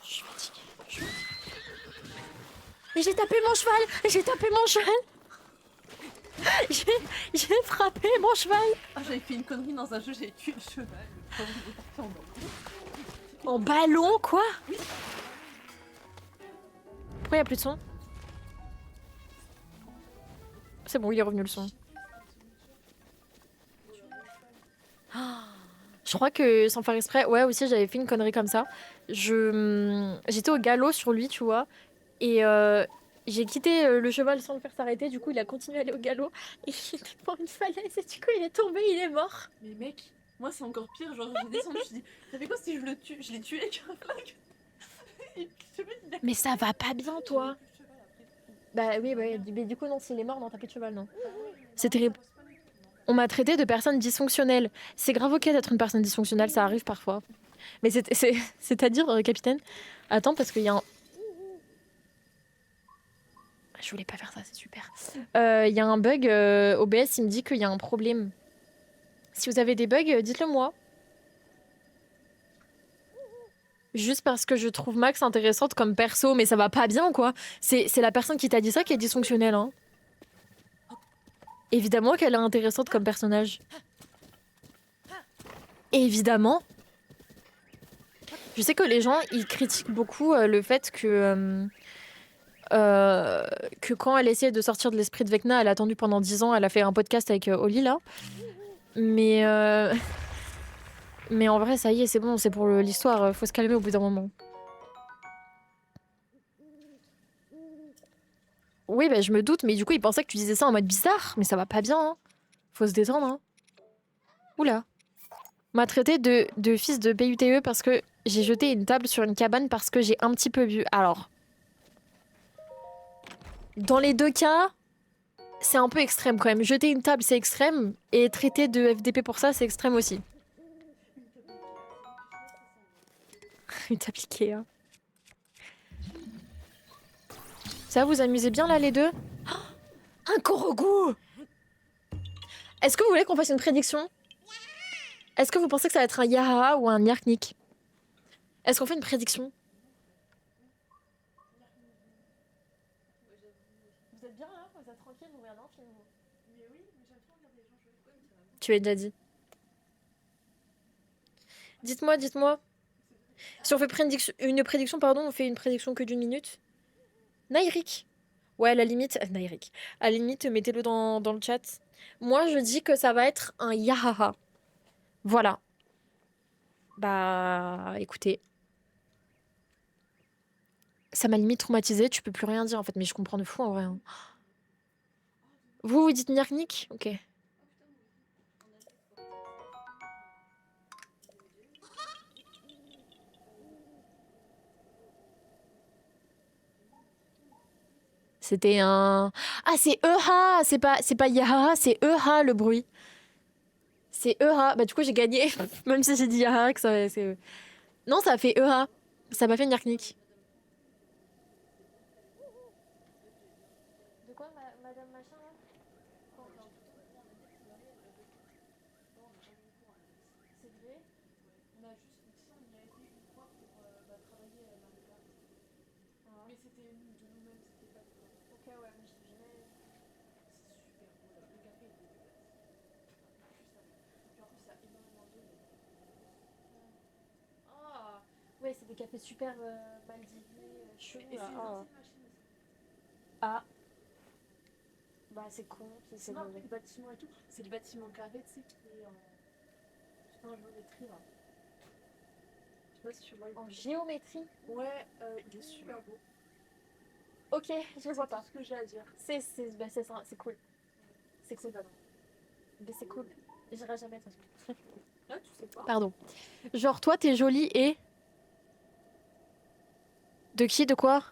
Je suis fatiguée. Mais j'ai tapé mon cheval! J'ai tapé mon cheval! J'ai frappé mon cheval! Ah, j'avais fait une connerie dans un jeu, j'ai tué le cheval. Le pauvre, il est parti en ballon. En ballon, quoi? Pourquoi il n'y a plus de son? C'est bon, il est revenu le son. Je crois que sans faire exprès, ouais, aussi j'avais fait une connerie comme ça. J'étais au galop sur lui, tu vois, et j'ai quitté le cheval sans le faire s'arrêter. Du coup, il a continué à aller au galop et il était pour une falaise et du coup, il est tombé, il est mort. Mais mec, moi c'est encore pire. Genre, j'ai descendu, je me suis dit, ça fait quoi si je le tue? Je l'ai tué avec un flag. Mais ça va pas bien, toi? Bah oui, mais du coup, non, s'il est mort, non, t'as plus de cheval, non. C'est terrible. On m'a traité de personne dysfonctionnelle. C'est grave ok d'être une personne dysfonctionnelle, ça arrive parfois. Mais c'est-à-dire, capitaine? Attends, parce qu'il y a un... Je voulais pas faire ça, c'est super. Il y a un bug, OBS, il me dit qu'il y a un problème. Si vous avez des bugs, dites-le moi. Juste parce que je trouve Max intéressante comme perso, mais ça va pas bien, quoi. C'est la personne qui t'a dit ça qui est dysfonctionnelle, hein. Évidemment qu'elle est intéressante comme personnage. Évidemment. Je sais que les gens, ils critiquent beaucoup le fait que quand elle essayait de sortir de l'esprit de Vecna, elle a attendu pendant 10 ans, elle a fait un podcast avec Oli là. Mais, mais en vrai, ça y est, c'est bon, c'est pour l'histoire, faut se calmer au bout d'un moment. Oui, bah, je me doute, mais du coup, il pensait que tu disais ça en mode bizarre, mais ça va pas bien, hein. Faut se détendre, hein. Oula. On m'a traité de fils de PUTE parce que j'ai jeté une table sur une cabane parce que j'ai un petit peu bu. Alors, dans les deux cas, c'est un peu extrême quand même. Jeter une table, c'est extrême, et traiter de FDP pour ça, c'est extrême aussi. Une table Ikea. Ça, vous amusez bien là, les deux? Un Korogu! Est-ce que vous voulez qu'on fasse une prédiction? Est-ce que vous pensez que ça va être un Yahaha ou un Nyarknik? Est-ce qu'on fait une prédiction? Vous êtes bien là? Vous êtes tranquille? Vous regardez un film? Mais oui, mais j'aime trop regarder les gens jouer. Ouais, mais ça va. Tu l'as déjà dit. Dites-moi, dites-moi. Si on fait une prédiction, pardon, on fait une prédiction que d'une minute. Naïrik. Ouais, à la limite, Naïrik. À la limite, mettez-le dans le chat. Moi, je dis que ça va être un Yahaha. Voilà. Bah, écoutez. Ça m'a limite traumatisée, tu peux plus rien dire en fait, mais je comprends de fou en vrai, hein. Vous dites Nyarknik? Ok. C'était un... Ah, c'est Eha! C'est pas Yahaha, c'est Eha le bruit. C'est Eha. Bah, du coup, j'ai gagné. Même si j'ai dit Yahaha, que ça, c'est... Non, ça a fait Eha. Ça m'a fait Nyarknik. De quoi, madame machin là? C'est vrai? On a juste, tu sais, on y a été une fois pour travailler à Mario Kart. Mais c'était de nous-mêmes, c'était pas de toi. Ok, ouais, mais j'ai jamais... C'est super beau là. Le café est dégueulasse. Juste avant. Puis en plus, ça a énormément d'eau. Ah, ouais, c'est des cafés super mal dilués, chelous Et là. c'est une Ah. ancienne machine aussi. Ah, bah c'est con, c'est Non, mauvais. le bâtiment et tout. C'est le bâtiment carré, tu sais, qui est en géométrie là. Je sais pas si tu vois. En géométrie? Ouais, il est super beau. Ok, je le vois C'est tout pas. ce que j'ai à dire. Bah, c'est ça, c'est cool. C'est cool. C'est pas bon. Mais c'est cool. J'irai jamais de toute façon. Là, tu sais pas. Pardon. Genre, toi, t'es jolie et... De qui? De quoi?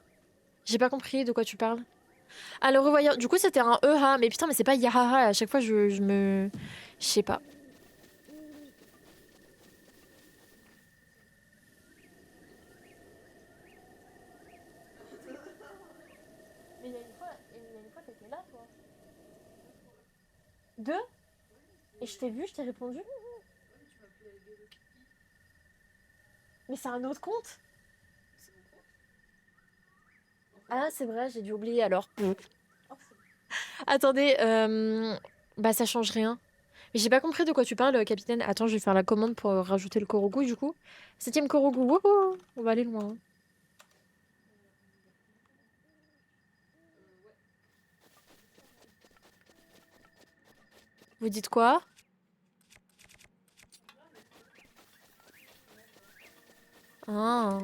J'ai pas compris de quoi tu parles. Ah, le revoyeur. Du coup, c'était un EHA. Mais putain, mais c'est pas Yahaha. À chaque fois, je me... Je sais pas. Mais il y a une fois, t'étais là, toi. Deux? Et je t'ai vu, je t'ai répondu. Mais c'est un autre compte? Ah, c'est vrai, j'ai dû oublier alors. Attendez, bah ça change rien. Mais j'ai pas compris de quoi tu parles, capitaine. Attends, je vais faire la commande pour rajouter le Korogu du coup. 7ème Korogu, wouhou, on va aller loin. Vous dites quoi? Ah.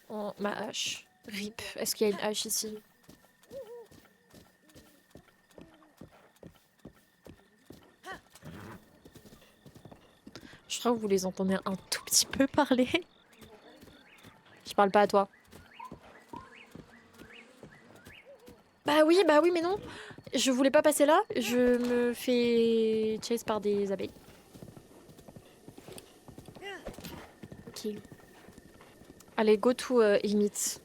Oh, ma hache. RIP. Est-ce qu'il y a une hache ici? Je crois que vous les entendez un tout petit peu parler. Je parle pas à toi. Bah oui, mais non. Je voulais pas passer là. Je me fais chase par des abeilles. Ok. Allez, go to limite.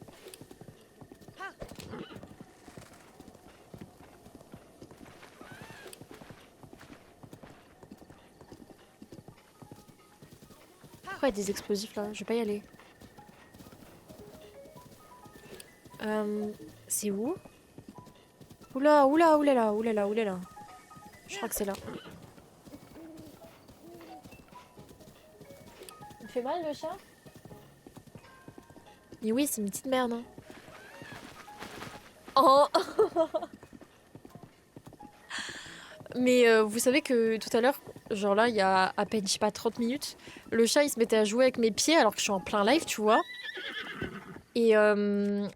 Pourquoi il y a des explosifs là? Je vais pas y aller. C'est où? Oula, oula, oulala, oulala, oulala. Je crois que c'est là. Il fait mal le chat? Mais oui, c'est une petite merde. Hein. Oh Mais vous savez que tout à l'heure, genre là, il y a à peine, je sais pas, 30 minutes, le chat il se mettait à jouer avec mes pieds alors que je suis en plein live, tu vois. Et il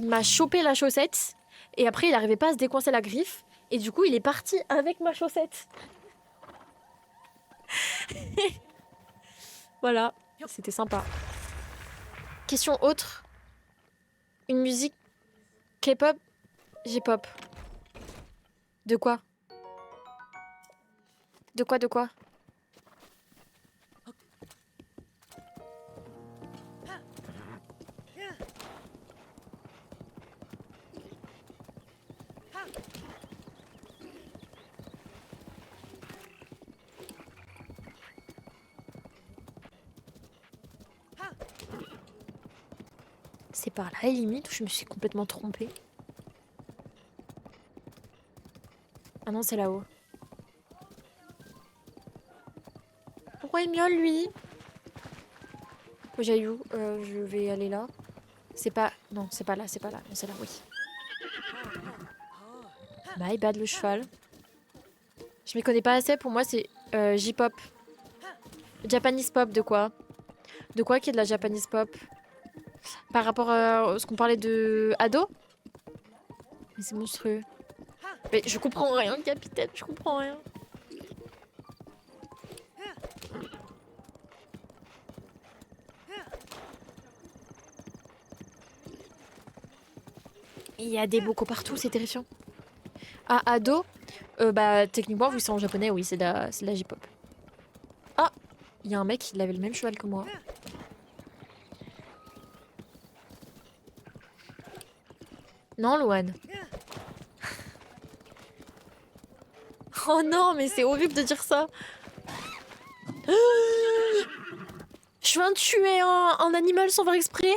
m'a chopé la chaussette. Et après, il arrivait pas à se décoincer la griffe. Et du coup, il est parti avec ma chaussette. Voilà, c'était sympa. Question autre. Une musique K-pop, J-pop. De quoi? De quoi, de quoi? C'est par là, limite, ou je me suis complètement trompée? Ah non, c'est là-haut. Pourquoi il miaule, lui? Faut que j'aille où? Je vais aller là. C'est pas... Non, c'est pas là, c'est pas là. Non, c'est là, oui. My bad, le cheval. Je m'y connais pas assez, pour moi, c'est J-pop. Japanese pop, de quoi? De quoi qui est de la Japanese pop? Par rapport à ce qu'on parlait de Ado? Mais c'est monstrueux. Mais je comprends rien, capitaine, je comprends rien. Il y a des bocaux partout, c'est terrifiant. Ah, Ado? Bah, techniquement, vu que c'est en japonais, oui, c'est de la J-pop. Ah! Il y a un mec, il avait le même cheval que moi. Non, Loane. Oh non, mais c'est horrible de dire ça. Je viens de tuer un animal sans faire exprès.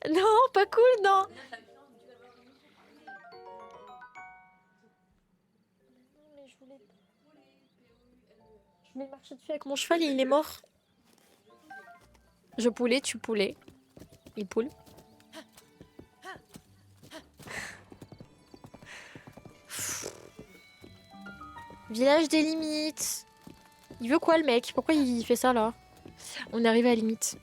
Non, pas cool, non. Mais je voulais... Je voulais marcher dessus avec mon cheval et il est mort. Je poulais, tu poulais. Il poule. Village des limites. Il veut quoi le mec? Pourquoi il fait ça là? On est arrivé à la limite.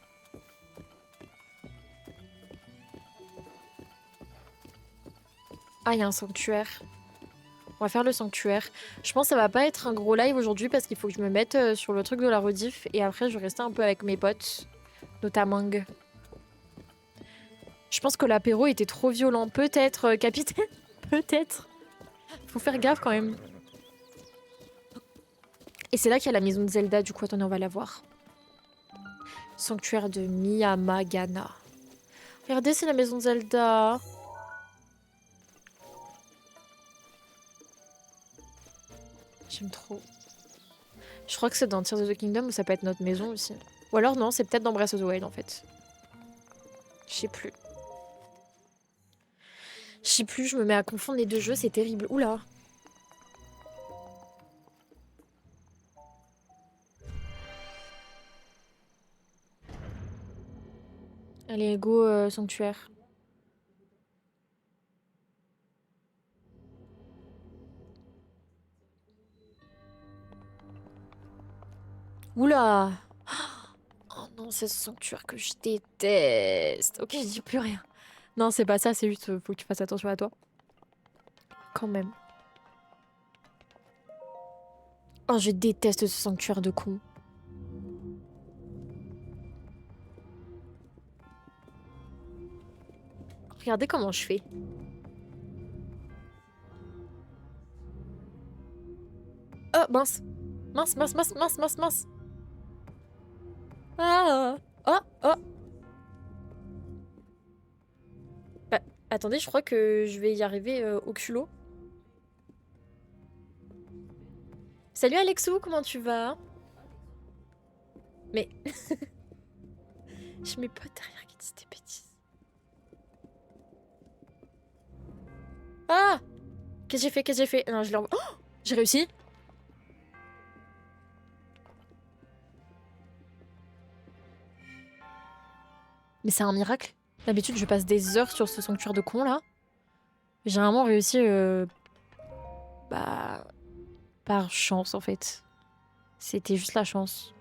Ah, il y a un sanctuaire. On va faire le sanctuaire. Je pense que ça va pas être un gros live aujourd'hui parce qu'il faut que je me mette sur le truc de la rediff. Et après, je vais rester un peu avec mes potes. Notamment. Je pense que l'apéro était trop violent. Peut-être, capitaine. Peut-être. Faut faire gaffe quand même. Et c'est là qu'il y a la maison de Zelda. Du coup, attendez, on va la voir. Sanctuaire de Miyamagana. Regardez, c'est la maison de Zelda. J'aime trop. Je crois que c'est dans Tears of the Kingdom ou ça peut être notre maison aussi. Ou alors non, c'est peut-être dans Breath of the Wild en fait. Je sais plus. Je sais plus, je me mets à confondre les deux jeux, c'est terrible. Oula. Allez, go sanctuaire. Oula. Oh non, c'est ce sanctuaire que je déteste. Ok, je dis plus rien. Non, c'est pas ça, c'est juste faut que tu fasses attention à toi. Quand même. Oh, je déteste ce sanctuaire de con. Regardez comment je fais. Oh, mince. Mince, mince, mince, mince, mince, mince. Ah. Oh, oh. Bah, attendez, je crois que je vais y arriver au culot. Salut Alexou, comment tu vas? Mais... je mets pas derrière qui dit des bêtises. Ah! Qu'est-ce que j'ai fait? Qu'est-ce que j'ai fait? Non, je l'ai envoyé. Oh, j'ai réussi. Mais c'est un miracle. D'habitude, je passe des heures sur ce sanctuaire de con là. J'ai vraiment réussi bah, par chance en fait. C'était juste la chance.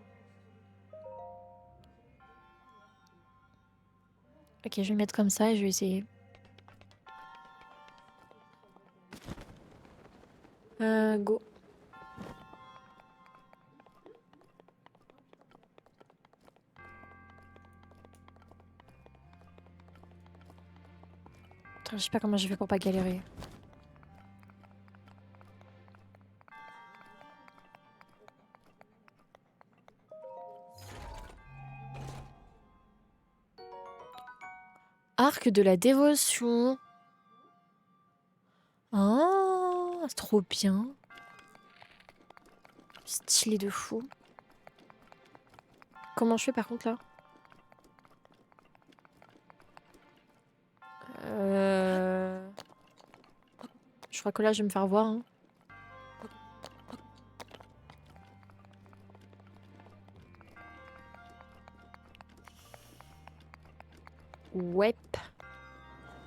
Ok, je vais mettre comme ça et je vais essayer. Go. Attends, je sais pas comment je fais pour pas galérer. Arc de la dévotion. Ah, c'est trop bien. Stylé de fou. Comment je fais par contre là? Je crois que là je vais me faire voir. Hein. Ouais.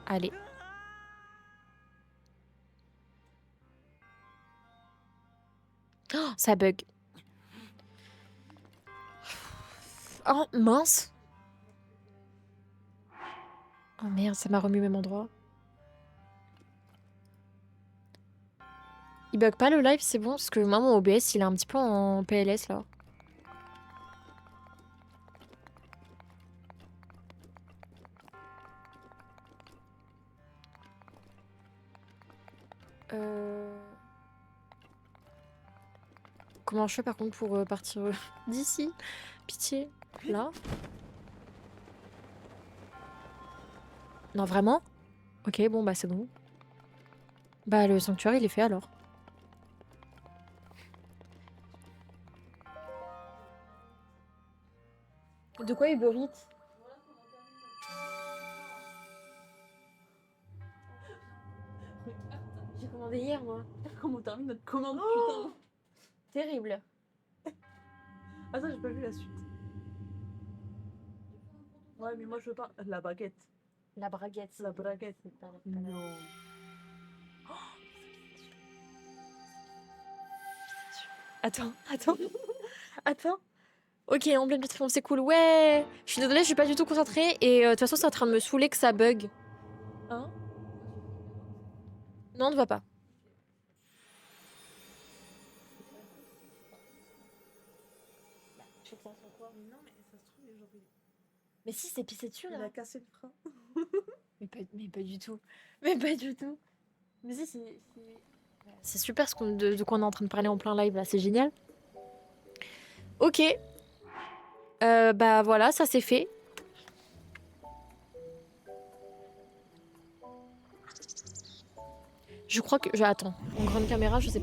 Allez. Oh, ça bug. Oh, mince. Oh merde, ça m'a remis au même endroit. Il bug pas le live, c'est bon? Parce que moi, mon OBS, il est un petit peu en PLS là. Comment je fais par contre pour partir d'ici? Pitié. Là? Non, vraiment? Ok, bon, bah c'est bon. Bah le sanctuaire, il est fait alors. De quoi Uber Eats? J'ai commandé hier, moi. Comment on termine notre commande, Oh, terrible. putain. Attends, j'ai pas vu la suite. Ouais, mais moi je veux pas. La baguette. La braguette. La braguette. Non. Attends, attends. Attends. Ok, emblème de triomphe, c'est cool. Ouais. Je suis désolée, je suis pas du tout concentrée. Et de toute façon, c'est en train de me saouler que ça bug. Hein? Non, on ne voit pas. Non, mais ça se trouve, genre, Mais si, c'est pissé dessus il là. a cassé le frein. Mais pas du tout. Mais pas du tout. Mais si, c'est super de quoi on est en train de parler en plein live là, c'est génial. Ok. Bah voilà, ça c'est fait. Je crois que... Attends, en grande caméra, je sais pas si